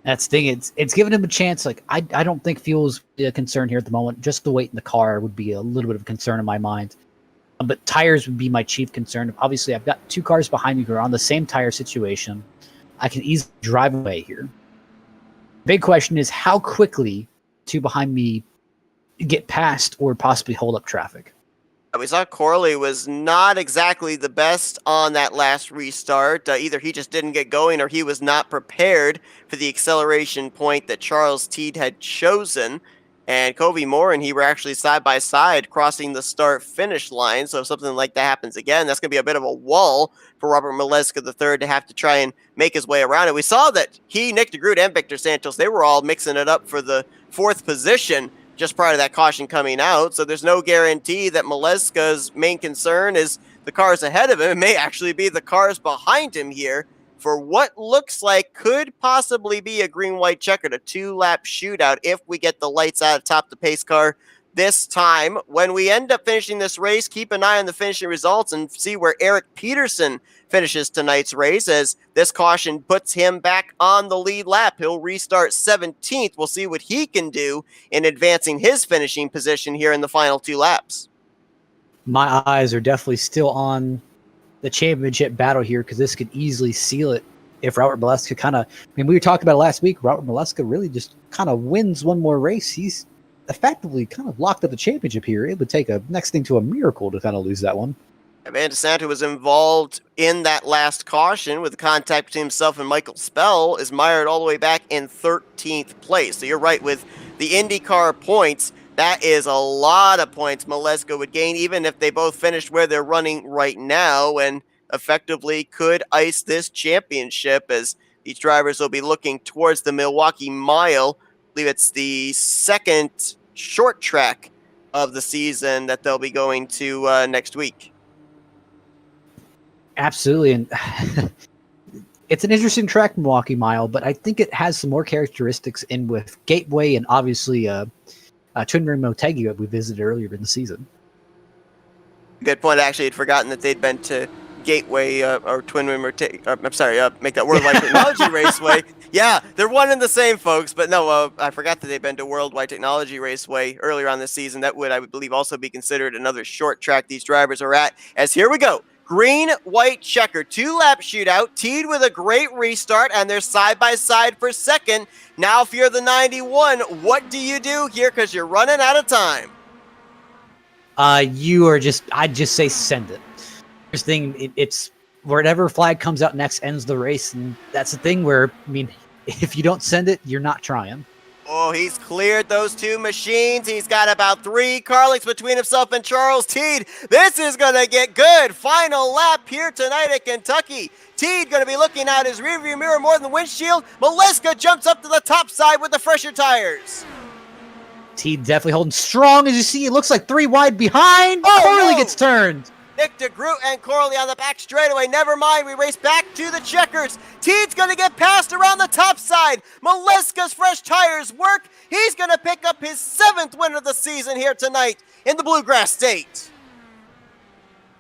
That's the thing. It's given him a chance. Like I don't think fuel is a concern here at the moment. Just the weight in the car would be a little bit of a concern in my mind. But tires would be my chief concern. Obviously, I've got two cars behind me who are on the same tire situation. I can easily drive away here. Big question is how quickly two behind me get past or possibly hold up traffic. We saw Corley was not exactly the best on that last restart. Either he just didn't get going or he was not prepared for the acceleration point that Charles Teed had chosen. And Covey Moore and he were actually side by side crossing the start-finish line. So if something like that happens again, that's going to be a bit of a wall for Robert Maleska III to have to try and make his way around it. We saw that he, Nick DeGroot, and Victor Santos, they were all mixing it up for the fourth position just prior to that caution coming out. So there's no guarantee that Maleska's main concern is the cars ahead of him. It may actually be the cars behind him here for what looks like could possibly be a green-white checkered, a two-lap shootout if we get the lights out atop the pace car this time. When we end up finishing this race, keep an eye on the finishing results and see where Eric Peterson finishes tonight's race, as this caution puts him back on the lead lap. He'll restart 17th. We'll see what he can do in advancing his finishing position here in the final two laps. My eyes are definitely still on the championship battle here because this could easily seal it if Robert Maleska we were talking about it last week. Robert Maleska really just kind of wins one more race. He's effectively kind of locked up the championship here. It would take a next thing to a miracle to kind of lose that one. Van de Santa was involved in that last caution with the contact between himself and Michael Spell, is mired all the way back in 13th place. So you're right, with the IndyCar points, that is a lot of points Maleska would gain, even if they both finished where they're running right now, and effectively could ice this championship, as these drivers will be looking towards the Milwaukee Mile. I believe it's the second short track of the season that they'll be going to next week. Absolutely, and it's an interesting track, Milwaukee Mile, but I think it has some more characteristics in with Gateway and obviously Twin Ring Motegi that we visited earlier in the season. Good point. Actually, I'd forgotten that they'd been to Gateway or Twin Ring Motegi. Make that Worldwide Technology Raceway. Yeah, they're one and the same, folks. But no, I forgot that they've been to Worldwide Technology Raceway earlier on this season. That would, I would believe, also be considered another short track these drivers are at. As here we go. Green, white, checker, two-lap shootout, Teed with a great restart, and they're side-by-side for second. Now, if you're the 91, what do you do here? Because you're running out of time. I'd just say send it. Here's the thing, it's whatever flag comes out next ends the race, and that's the thing where, if you don't send it, you're not trying. Oh, he's cleared those two machines. He's got about 3 car lengths between himself and Charles Teed. This is going to get good. Final lap here tonight at Kentucky. Teed going to be looking out his rearview mirror more than the windshield. Maleska jumps up to the top side with the fresher tires. Teed definitely holding strong. As you see, it looks like 3 wide behind. Corley gets turned. Nick DeGroot and Corley on the back straightaway. Never mind, we race back to the checkers. Teed's going to get passed around the top side. Maleska's fresh tires work. He's going to pick up his 7th win of the season here tonight in the Bluegrass State.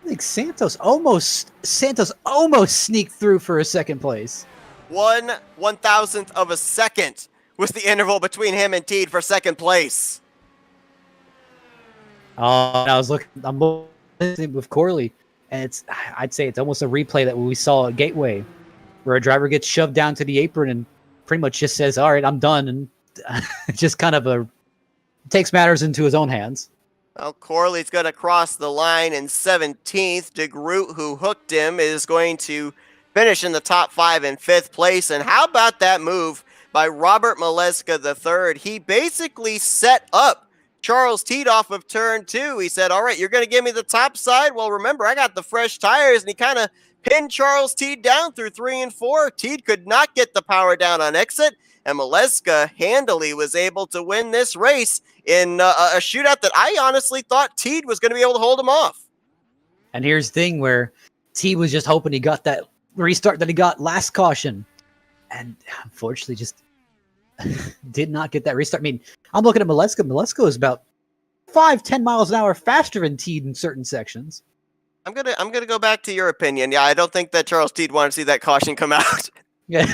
I think Santos almost sneaked through for a second place. 1/1000th of a second was the interval between him and Teed for second place. I'm with Corley, and I'd say it's almost a replay that we saw at Gateway, where a driver gets shoved down to the apron and pretty much just says, all right, I'm done, and just kind of takes matters into his own hands. Well, Corley's going to cross the line in 17th. DeGroot, who hooked him, is going to finish in the top 5 in 5th place. And how about that move by Robert Maleska III? He basically set up Charles Teed off of turn 2. He said, all right, you're going to give me the top side? Well, remember, I got the fresh tires. And he kind of pinned Charles Teed down through 3 and 4. Teed could not get the power down on exit, and Maleska handily was able to win this race in a shootout that I honestly thought Teed was going to be able to hold him off. And here's the thing where Teed was just hoping he got that restart that he got last caution, and unfortunately just did not get that restart. I mean, I'm looking at Maleska. Maleska is about 5-10 miles an hour faster than Teed in certain sections. I'm gonna go back to your opinion. Yeah, I don't think that Charles Teed wanted to see that caution come out. Yeah.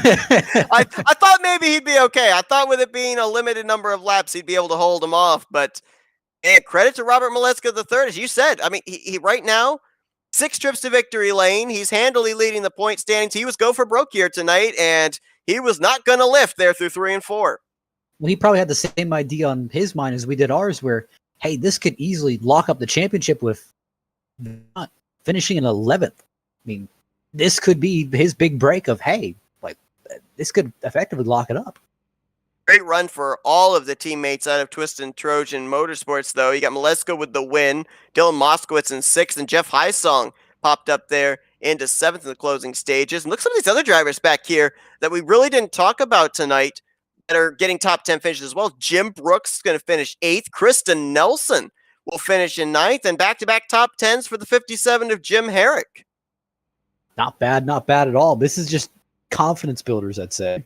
I thought maybe he'd be okay. I thought with it being a limited number of laps, he'd be able to hold him off. But credit to Robert Maleska III, as you said. I mean, he right now, 6 trips to victory lane. He's handily leading the point standings. He was go for broke here tonight, and he was not going to lift there through 3 and 4. Well, he probably had the same idea on his mind as we did ours, where, hey, this could easily lock up the championship with not finishing in 11th. I mean, this could be his big break of, hey, like, this could effectively lock it up. Great run for all of the teammates out of Twist and Trojan Motorsports, though. You got Maleska with the win, Dylan Moskowitz in 6th, and Jeff Highsong popped up there into 7th in the closing stages. And look at some of these other drivers back here that we really didn't talk about tonight that are getting top 10 finishes as well. Jim Brooks is going to finish 8th. Kristen Nelson will finish in 9th, and back-to-back top 10s for the 57 of Jim Herrick. Not bad at all. This is just confidence builders, I'd say.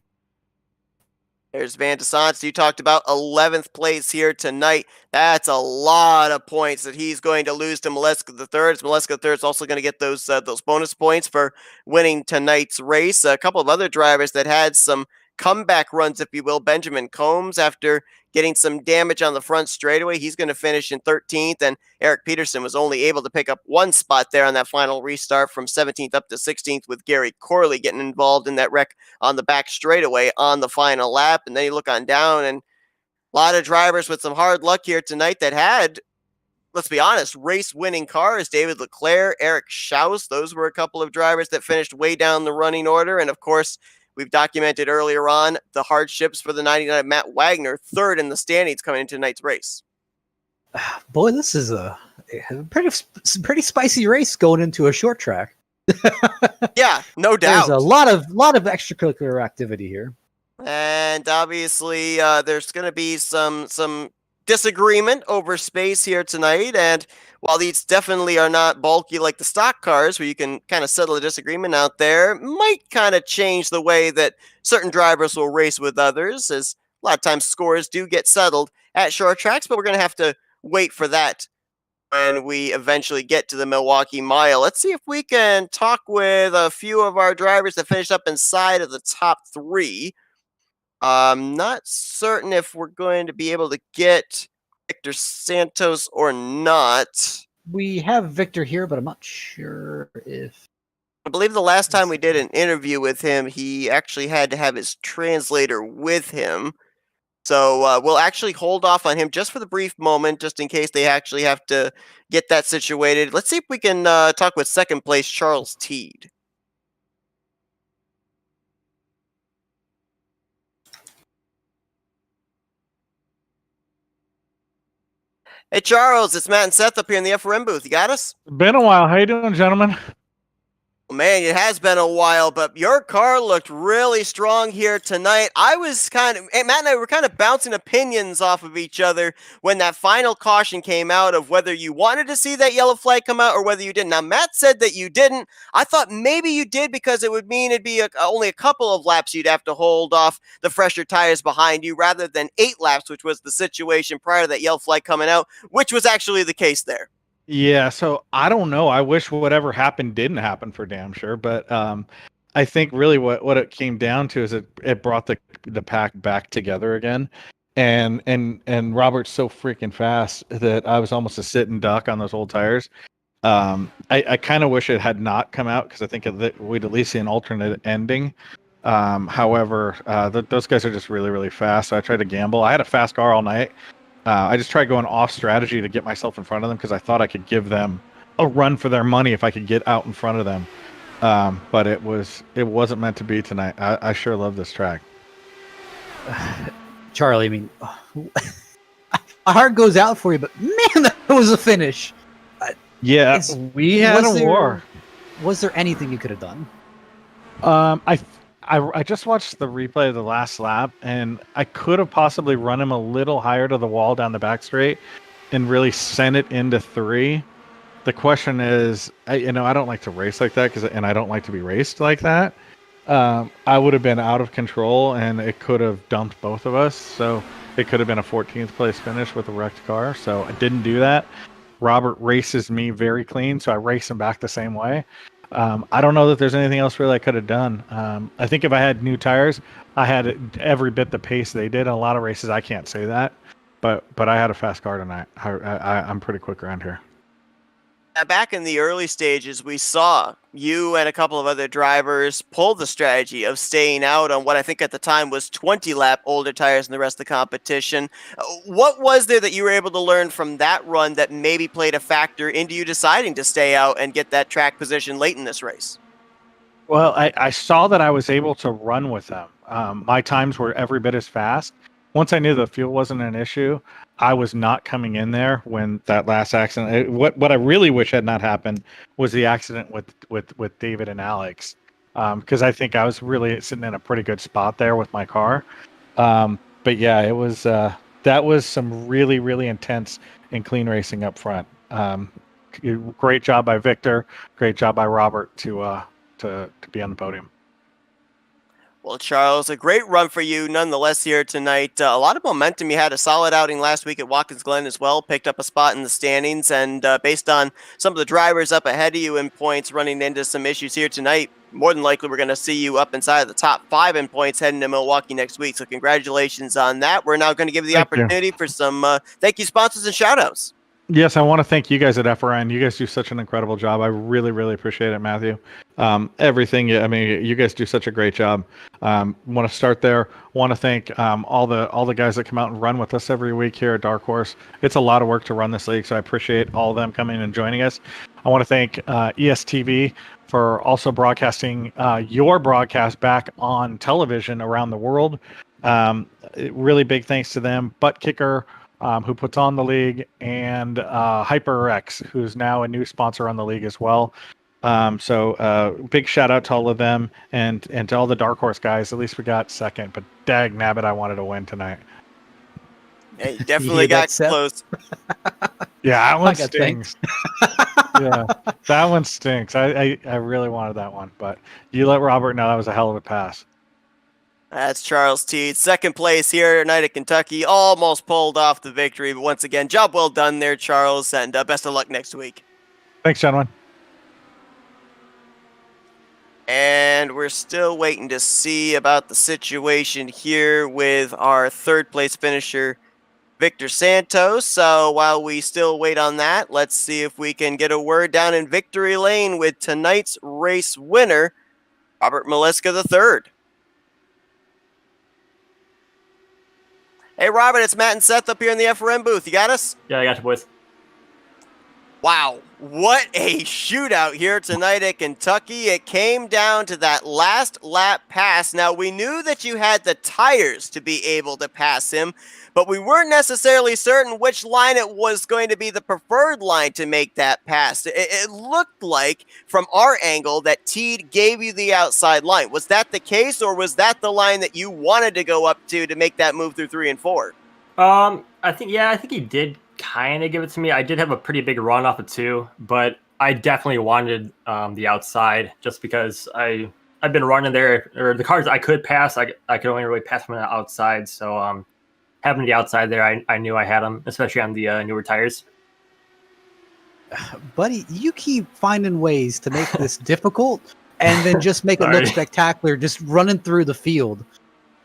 There's Van de Sants. You talked about 11th place here tonight. That's a lot of points that he's going to lose to Maleska III. Maleska III is also going to get those bonus points for winning tonight's race. A couple of other drivers that had some comeback runs, if you will. Benjamin Combs, after getting some damage on the front straightaway, he's going to finish in 13th, and Eric Peterson was only able to pick up 1 spot there on that final restart from 17th up to 16th, with Gary Corley getting involved in that wreck on the back straightaway on the final lap. And then you look on down, and a lot of drivers with some hard luck here tonight that had, let's be honest, race-winning cars. David Leclerc, Eric Schaus, those were a couple of drivers that finished way down the running order. And of course, we've documented earlier on the hardships for the 99 Matt Wagner, 3rd in the standings coming into tonight's race. Boy, this is a pretty spicy race going into a short track. Yeah, no doubt. There's a lot of extracurricular activity here. And obviously, there's going to be some disagreement over space here tonight. And while these definitely are not bulky like the stock cars, where you can kind of settle a disagreement out there, might kind of change the way that certain drivers will race with others, as a lot of times scores do get settled at short tracks. But we're going to have to wait for that when we eventually get to the Milwaukee Mile. Let's see if we can talk with a few of our drivers that finished up inside of the top 3. I'm not certain if we're going to be able to get Victor Santos or not. We have Victor here, but I'm not sure if... I believe the last time we did an interview with him, he actually had to have his translator with him. So we'll actually hold off on him just for the brief moment, just in case they actually have to get that situated. Let's see if we can talk with second place Charles Teed. Hey, Charles, it's Matt and Seth up here in the FRM booth. You got us? Been a while. How you doing, gentlemen? Well, man, it has been a while, but your car looked really strong here tonight. Matt and I were kind of bouncing opinions off of each other when that final caution came out of whether you wanted to see that yellow flag come out or whether you didn't. Now, Matt said that you didn't. I thought maybe you did because it would mean it'd be only a couple of laps you'd have to hold off the fresher tires behind you rather than 8 laps, which was the situation prior to that yellow flag coming out, which was actually the case there. Yeah, so I don't know. I wish whatever happened didn't happen for damn sure, but I think really what it came down to is it brought the pack back together again, and Robert's so freaking fast that I was almost a sitting duck on those old tires. I kind of wish it had not come out because I think we'd at least see an alternate ending. However, those guys are just really, really fast. So I tried to gamble. I had a fast car all night. I just tried going off strategy to get myself in front of them because I thought I could give them a run for their money if I could get out in front of them. But it wasn't meant to be tonight. I sure love this track. Charlie, I mean, my heart goes out for you, but man, that was a finish. Yeah, we had a war. was there anything you could have done? I just watched the replay of the last lap, and I could have possibly run him a little higher to the wall down the back straight and really sent it into 3. The question is, I don't like to race like that and I don't like to be raced like that. I would have been out of control, and it could have dumped both of us. So it could have been a 14th place finish with a wrecked car. So I didn't do that. Robert races me very clean, so I race him back the same way. I don't know that there's anything else really I could have done. I think if I had new tires, I had every bit the pace they did. In a lot of races, I can't say that, but I had a fast car tonight. I'm pretty quick around here. Back in the early stages, we saw you and a couple of other drivers pull the strategy of staying out on what I think at the time was 20-lap older tires than the rest of the competition. What was there that you were able to learn from that run that maybe played a factor into you deciding to stay out and get that track position late in this race? Well, I saw that I was able to run with them. My times were every bit as fast. Once I knew the fuel wasn't an issue, I was not coming in there when that last accident. What I really wish had not happened was the accident with David and Alex, because I think I was really sitting in a pretty good spot there with my car. But yeah, it was that was some really, really intense and clean racing up front. Great job by Victor. Great job by Robert to be on the podium. Well, Charles, a great run for you nonetheless here tonight. A lot of momentum. You had a solid outing last week at Watkins Glen as well, picked up a spot in the standings, and based on some of the drivers up ahead of you in points running into some issues here tonight, more than likely we're going to see you up inside of the top 5 in points heading to Milwaukee next week. So congratulations on that. We're now going to give you the opportunity for some thank you sponsors and shout-outs. Yes, I want to thank you guys at FRN. You guys do such an incredible job. I really, really appreciate it, Matthew. Everything. I mean, you guys do such a great job. Want to start there. Want to thank all the guys that come out and run with us every week here at Dark Horse. It's a lot of work to run this league, so I appreciate all of them coming and joining us. I want to thank ESTV for also broadcasting your broadcast back on television around the world. Really big thanks to them. Butt Kicker, who puts on the league, and HyperX, who's now a new sponsor on the league as well. So big shout out to all of them and to all the Dark Horse guys. At least we got second, but dag nabbit, I wanted to win tonight. Yeah, you definitely got close. Yeah, that one stinks. Yeah, that one stinks. I really wanted that one, but you let Robert know that was a hell of a pass. That's Charles Teed. Second place here tonight at Kentucky. Almost pulled off the victory, but once again, job well done there, Charles, and best of luck next week. Thanks, gentlemen. And we're still waiting to see about the situation here with our third place finisher, Victor Santos. So while we still wait on that, let's see if we can get a word down in victory lane with tonight's race winner, Robert Miliska III. Hey, Robert, it's Matt and Seth up here in the FRN booth. You got us? Yeah, I got you, boys. Wow, what a shootout here tonight at Kentucky. It came down to that last lap pass. Now, we knew that you had the tires to be able to pass him, but we weren't necessarily certain which line it was going to be the preferred line to make that pass. It looked like, from our angle, that Teed gave you the outside line. Was that the case, or was that the line that you wanted to go up to make that move through 3 and 4? I think he did kind of give it to me. I did have a pretty big run off of 2, but I definitely wanted the outside just because I've been running there, or the cars I could pass, I could only really pass from the outside. So having the outside there, I knew I had them, especially on the newer tires. Buddy, you keep finding ways to make this difficult and then just make it look spectacular, just running through the field.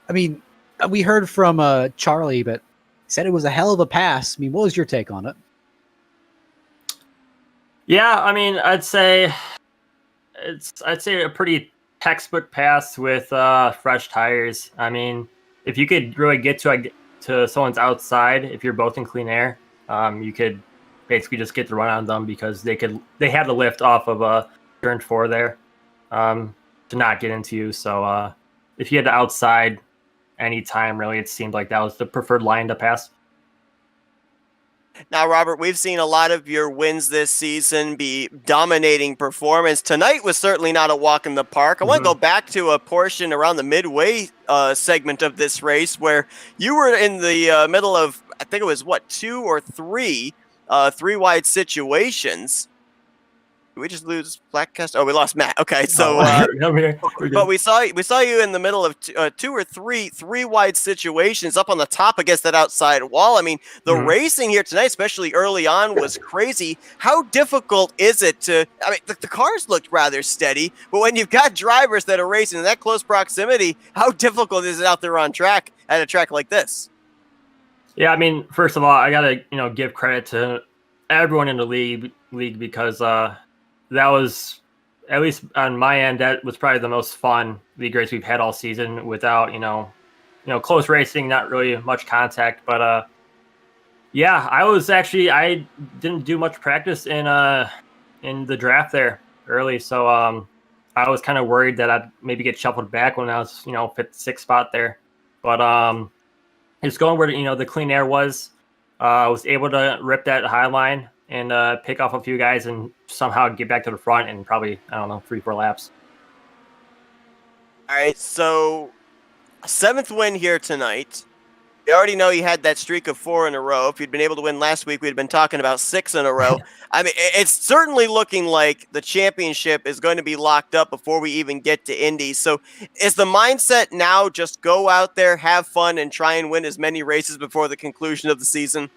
I mean, we heard from Charlie, but said it was a hell of a pass. I mean, what was your take on it? Yeah, I mean, I'd say a pretty textbook pass with fresh tires. I mean, if you could really get to someone's outside, if you're both in clean air, you could basically just get the run on them because they had the lift off of turn 4 there to not get into you. So if you had the outside anytime, really, it seemed like that was the preferred line to pass. Now, Robert, we've seen a lot of your wins this season be dominating performance. Tonight was certainly not a walk in the park. I want to go back to a portion around the midway segment of this race where you were in the middle of, I think it was, two or three three-wide situations. Did we just lose Blackcast? Oh, we lost Matt. Okay, so I'm here. but we saw you in the middle of two or three wide situations up on the top against that outside wall. I mean, the racing here tonight, especially early on, was crazy. How difficult is it to? I mean, the cars looked rather steady, but when you've got drivers that are racing in that close proximity, how difficult is it out there on track at a track like this? Yeah, I mean, first of all, I gotta give credit to everyone in the league because that was, at least on my end, that was probably the most fun league race we've had all season without close racing, not really much contact. But yeah, I didn't do much practice in the draft there early, so I was kind of worried that I'd maybe get shuffled back when I was fifth, sixth spot there. But it's going where the clean air was. I was able to rip that high line and pick off a few guys and somehow get back to the front in probably, 3-4 laps. All right, so 7th win here tonight. We already know you had that streak of 4 in a row. If you'd been able to win last week, we'd been talking about 6 in a row. I mean, it's certainly looking like the championship is going to be locked up before we even get to Indy. So is the mindset now just go out there, have fun, and try and win as many races before the conclusion of the season?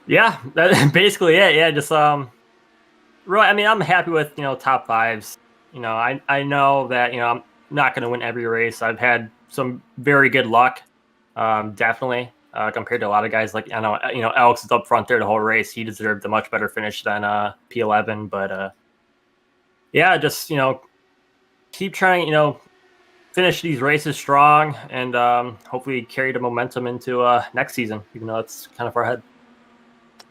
Yeah, that's basically it. Yeah, just really, I mean, I'm happy with top fives. I know that I'm not going to win every race. I've had some very good luck, definitely compared to a lot of guys. Like I know Alex is up front there the whole race. He deserved a much better finish than P11. But yeah, just keep trying. Finish these races strong and hopefully carry the momentum into next season. Even though it's kind of far ahead.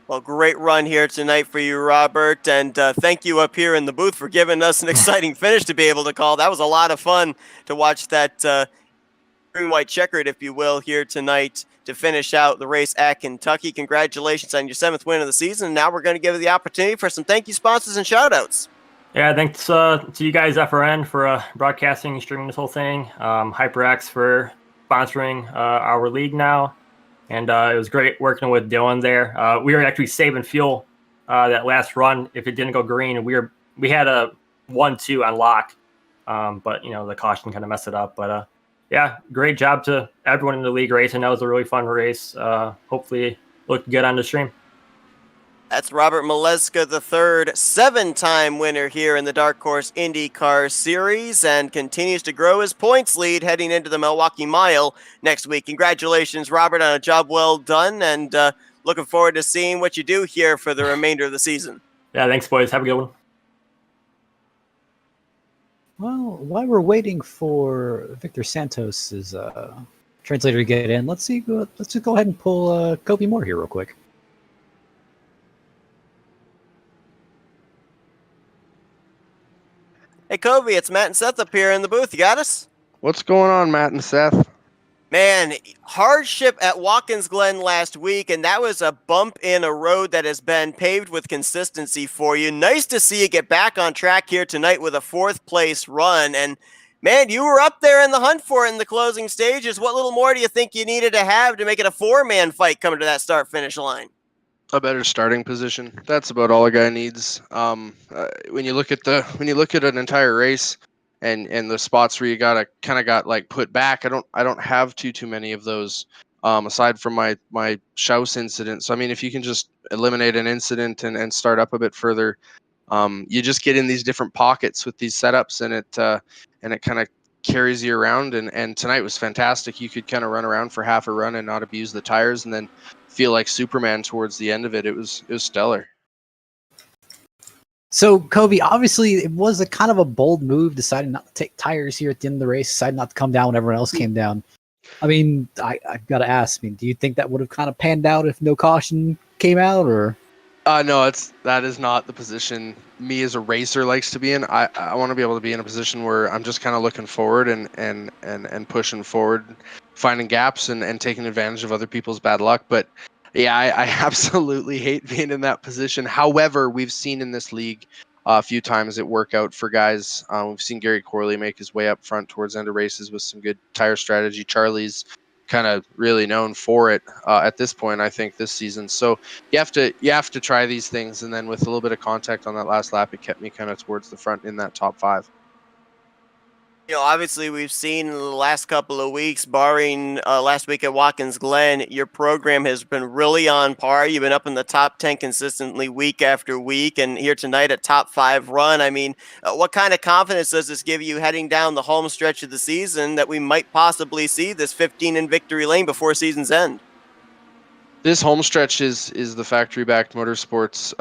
Well, great run here tonight for you, Robert, and thank you up here in the booth for giving us an exciting finish to be able to call. That was a lot of fun to watch that green-white checkered, if you will, here tonight to finish out the race at Kentucky. Congratulations on your 7th win of the season, and now we're going to give you the opportunity for some thank you sponsors and shout-outs. Yeah, thanks to you guys, FRN, for broadcasting and streaming this whole thing, HyperX for sponsoring our league now. And it was great working with Dylan there. We were actually saving fuel that last run. If it didn't go green, we had a 1-2 on lock, but the caution kind of messed it up. But yeah, great job to everyone in the league racing. That was a really fun race. Hopefully, looked good on the stream. That's Robert Maleska III, 7-time winner here in the Dark Horse IndyCar Series, and continues to grow his points lead heading into the Milwaukee Mile next week. Congratulations, Robert, on a job well done, and looking forward to seeing what you do here for the remainder of the season. Yeah, thanks, boys. Have a good one. Well, while we're waiting for Victor Santos's translator to get in, let's just go ahead and pull Kobe Moore here real quick. Hey, Kobe, it's Matt and Seth up here in the booth. You got us? What's going on, Matt and Seth? Man, hardship at Watkins Glen last week, and that was a bump in a road that has been paved with consistency for you. Nice to see you get back on track here tonight with a 4th place run. And, man, you were up there in the hunt for it in the closing stages. What little more do you think you needed to have to make it a 4-man fight coming to that start-finish line? A better starting position. That's about all a guy needs. When you look at an entire race and the spots where you got like put back, I don't have too many of those aside from my Schaus incident. So I mean, if you can just eliminate an incident and start up a bit further, you just get in these different pockets with these setups, and it kind of carries you around. And tonight was fantastic. You could kind of run around for half a run and not abuse the tires, and then feel like Superman towards the end of it. It was stellar. So, Kobe, obviously it was a kind of a bold move, deciding not to take tires here at the end of the race, deciding not to come down when everyone else came down. I mean, I've got to ask, do you think that would have kind of panned out if no caution came out, or? No, that is not the position me as a racer likes to be in. I want to be able to be in a position where I'm just kind of looking forward and pushing forward, finding gaps and taking advantage of other people's bad luck. But Yeah, I absolutely hate being in that position. However, we've seen in this league a few times it work out for guys. We've seen Gary Corley make his way up front towards end of races with some good tire strategy. Charlie's kind of really known for it at this point, I think, this season. So you have to try these things, and then with a little bit of contact on that last lap, it kept me kind of towards the front in that top 5. Obviously, we've seen in the last couple of weeks, barring last week at Watkins Glen, your program has been really on par. You've been up in the top 10 consistently week after week, and here tonight, a top 5 run. I mean, what kind of confidence does this give you heading down the home stretch of the season that we might possibly see this 15 in victory lane before season's end? This home stretch is the factory backed motorsports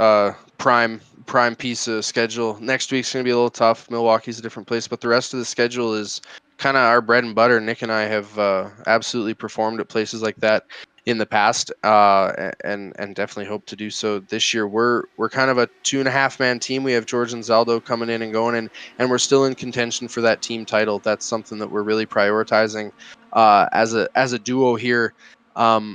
prime piece of schedule. Next week's going to be a little tough. Milwaukee's a different place, but the rest of the schedule is kind of our bread and butter. Nick and I have absolutely performed at places like that in the past, and definitely hope to do so this year. We're kind of a 2.5-man team. We have George and Zaldo coming in and going, and we're still in contention for that team title. That's something that we're really prioritizing as a duo here.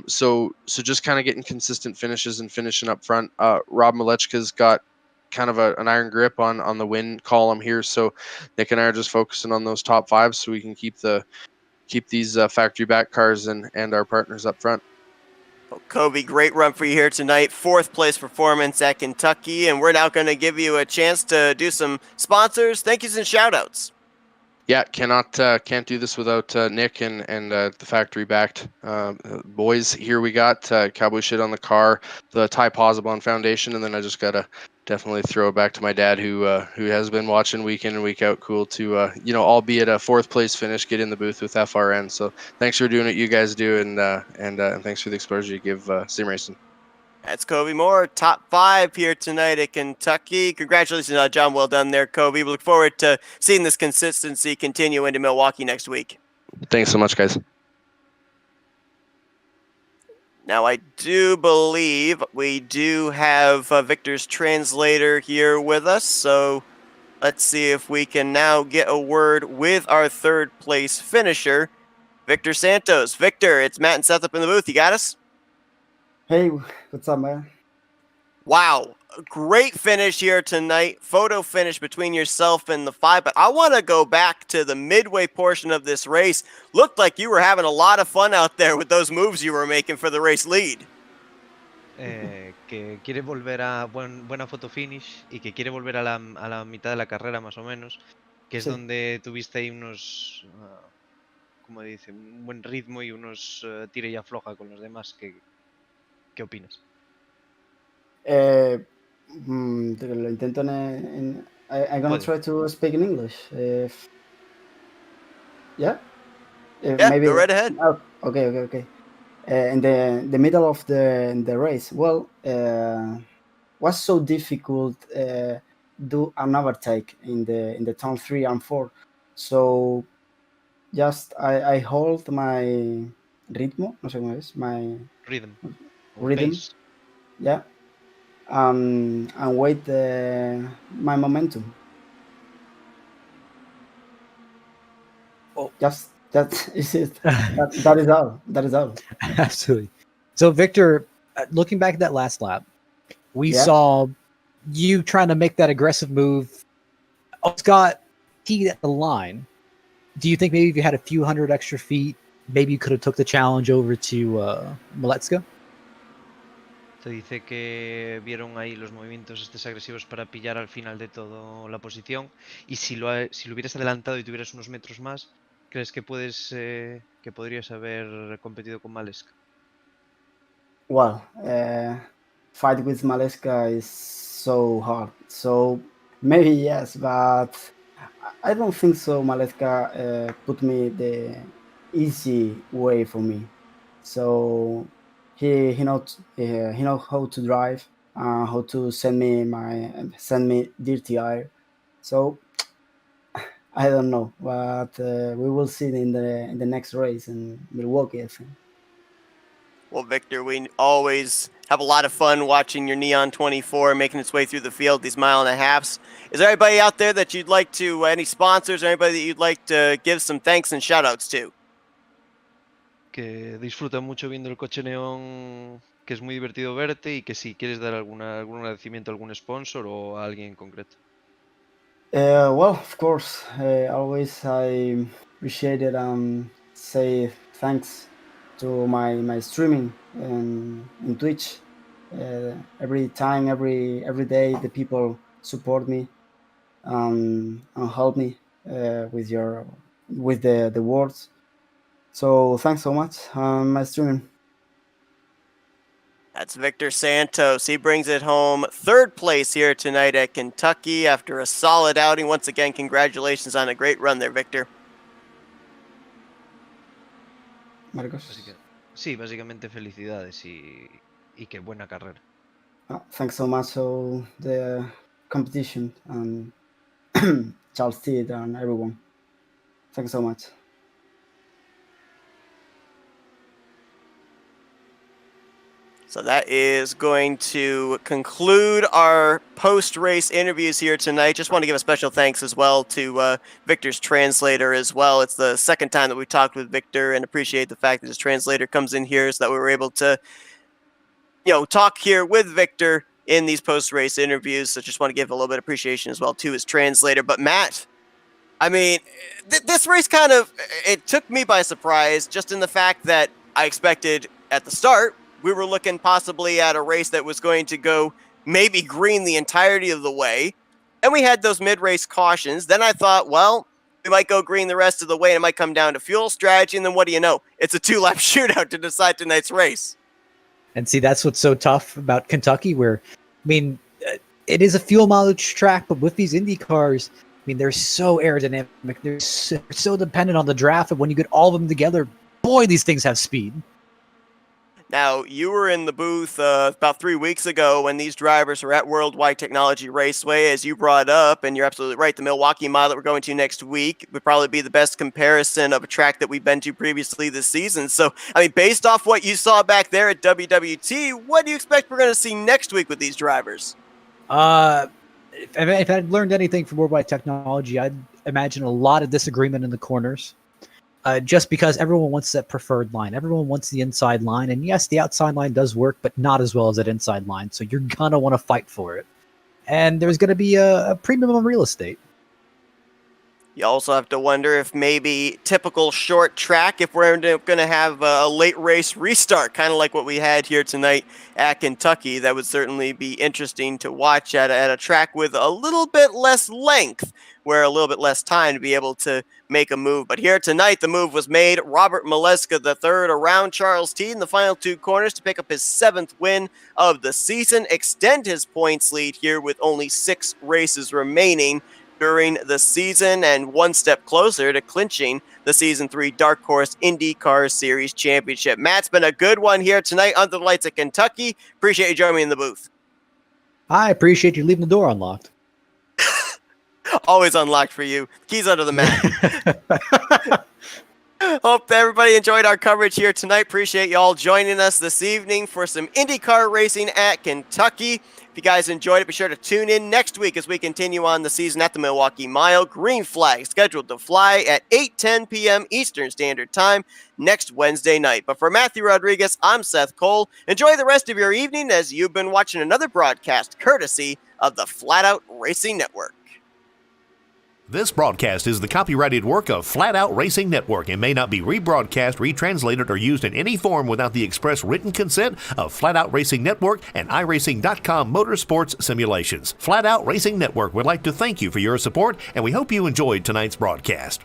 So just kind of getting consistent finishes and finishing up front. Rob Malechka's got kind of an iron grip on the win column here. So Nick and I are just focusing on those top 5 so we can keep these factory back cars and our partners up front. Well, Kobe, great run for you here tonight. 4th place performance at Kentucky, and we're now going to give you a chance to do some sponsors, thank yous, and shout outs. Yeah, can't do this without Nick and the factory backed boys. Here we got Cowboy Shit on the car, the Ty Posabon Foundation, and then I just gotta definitely throw it back to my dad who has been watching week in and week out. Cool to albeit a 4th place finish, get in the booth with FRN. So thanks for doing what you guys do, and thanks for the exposure you give sim racing. That's Kobe Moore, top 5 here tonight at Kentucky. Congratulations, John. Well done there, Kobe. We look forward to seeing this consistency continue into Milwaukee next week. Thanks so much, guys. Now, I do believe we do have Victor's translator here with us, so let's see if we can now get a word with our 3rd place finisher, Victor Santos. Victor, it's Matt and Seth up in the booth. You got us? Hey, what's up, man? Wow, great finish here tonight. Photo finish between yourself and the 5, but I want to go back to the midway portion of this race. Looked like you were having a lot of fun out there with those moves you were making for the race lead. Que quiere volver a buena foto finish y que quiere volver a la mitad de la carrera más o menos, que es Sí. donde tuviste ahí unos, como dice, un buen ritmo y unos tire y afloja con los demás. ¿Qué opinas? Lo intento I'm gonna try to speak in English. Yeah? Yeah, Maybe. go right ahead. Oh, okay. In the middle of the race, well, was so difficult do an overtake in the turn 3 and 4. So just I hold my ritmo, no sé cómo es, my Rhythm. Pace. Yeah, and wait my momentum. Oh, just that is it. that is all. That is all. Absolutely. So, Victor, looking back at that last lap, we saw you trying to make that aggressive move. Scott teed at the line. Do you think maybe if you had a few hundred extra feet, maybe you could have took the challenge over to Maletska? Te dice que vieron ahí los movimientos estos agresivos para pillar al final de todo la posición, y si lo hubieras adelantado y tuvieras unos metros más, ¿crees que que podrías haber competido con Maleska? Well, fight with Maleska is so hard. So maybe yes, but I don't think so. Maleska put me the easy way for me. So he knows how to drive, how to send me dirty air. So I don't know, but we will see in the next race in Milwaukee, I think. Well, Victor, we always have a lot of fun watching your Neon 24 making its way through the field, these 1.5 miles. Is there anybody out there that you'd like to, any sponsors or anybody that you'd like to give some thanks and shout outs to? Que disfruta mucho viendo el coche neón que es muy divertido verte y que si quieres dar algún agradecimiento a algún sponsor o a alguien en concreto. Well, of course, always I appreciate it and say thanks to my streaming in Twitch. Every time, every day, the people support me and help me with the words. So thanks so much. My streaming. That's Victor Santos. He brings it home. Third place here tonight at Kentucky after a solid outing. Once again, congratulations on a great run there, Victor. Marcos. Sí, básicamente felicidades y qué buena carrera. Thanks so much to the competition and Charles Teed and everyone. Thanks so much. So that is going to conclude our post-race interviews here tonight. Just want to give a special thanks as well to Victor's translator as well. It's the second time that we talked with Victor, and appreciate the fact that his translator comes in here so that we were able to, talk here with Victor in these post-race interviews. So just want to give a little bit of appreciation as well to his translator. But Matt, I mean, this race it took me by surprise, just in the fact that I expected at the start we were looking possibly at a race that was going to go maybe green the entirety of the way. And we had those mid-race cautions. Then I thought, well, we might go green the rest of the way, and it might come down to fuel strategy. And then what do you know? It's a 2-lap shootout to decide tonight's race. And see, that's what's so tough about Kentucky, where, it is a fuel mileage track, but with these Indy cars, they're so aerodynamic. They're so dependent on the draft. And when you get all of them together, boy, these things have speed. Now, you were in the booth about 3 weeks ago when these drivers were at Worldwide Technology Raceway, as you brought up, and you're absolutely right. The Milwaukee Mile that we're going to next week would probably be the best comparison of a track that we've been to previously this season. So, based off what you saw back there at WWT, what do you expect we're going to see next week with these drivers? If I'd learned anything from Worldwide Technology, I'd imagine a lot of disagreement in the corners. Just because everyone wants that preferred line. Everyone wants the inside line. And yes, the outside line does work, but not as well as that inside line. So you're going to want to fight for it. And there's going to be a premium on real estate. You also have to wonder if maybe typical short track, if we're going to have a late race restart, kind of like what we had here tonight at Kentucky. That would certainly be interesting to watch at a track with a little bit less length, where a little bit less time to be able to make a move. But here tonight, the move was made. Robert Maleska III around Charles Teed in the final two corners to pick up his 7th win of the season, extend his points lead here with only 6 races remaining during the season, and one step closer to clinching the Season 3 Dark Horse IndyCar Series Championship. Matt's been a good one here tonight under the lights at Kentucky. Appreciate you joining me in the booth. I appreciate you leaving the door unlocked. Always unlocked for you. Keys under the mat. Hope everybody enjoyed our coverage here tonight. Appreciate you all joining us this evening for some IndyCar racing at Kentucky. If you guys enjoyed it, be sure to tune in next week as we continue on the season at the Milwaukee Mile. Green flag scheduled to fly at 8:10 p.m. Eastern Standard Time next Wednesday night. But for Matthew Rodriguez, I'm Seth Cole. Enjoy the rest of your evening as you've been watching another broadcast courtesy of the Flat Out Racing Network. This broadcast is the copyrighted work of Flat Out Racing Network and may not be rebroadcast, retranslated, or used in any form without the express written consent of Flat Out Racing Network and iRacing.com Motorsports Simulations. Flat Out Racing Network would like to thank you for your support, and we hope you enjoyed tonight's broadcast.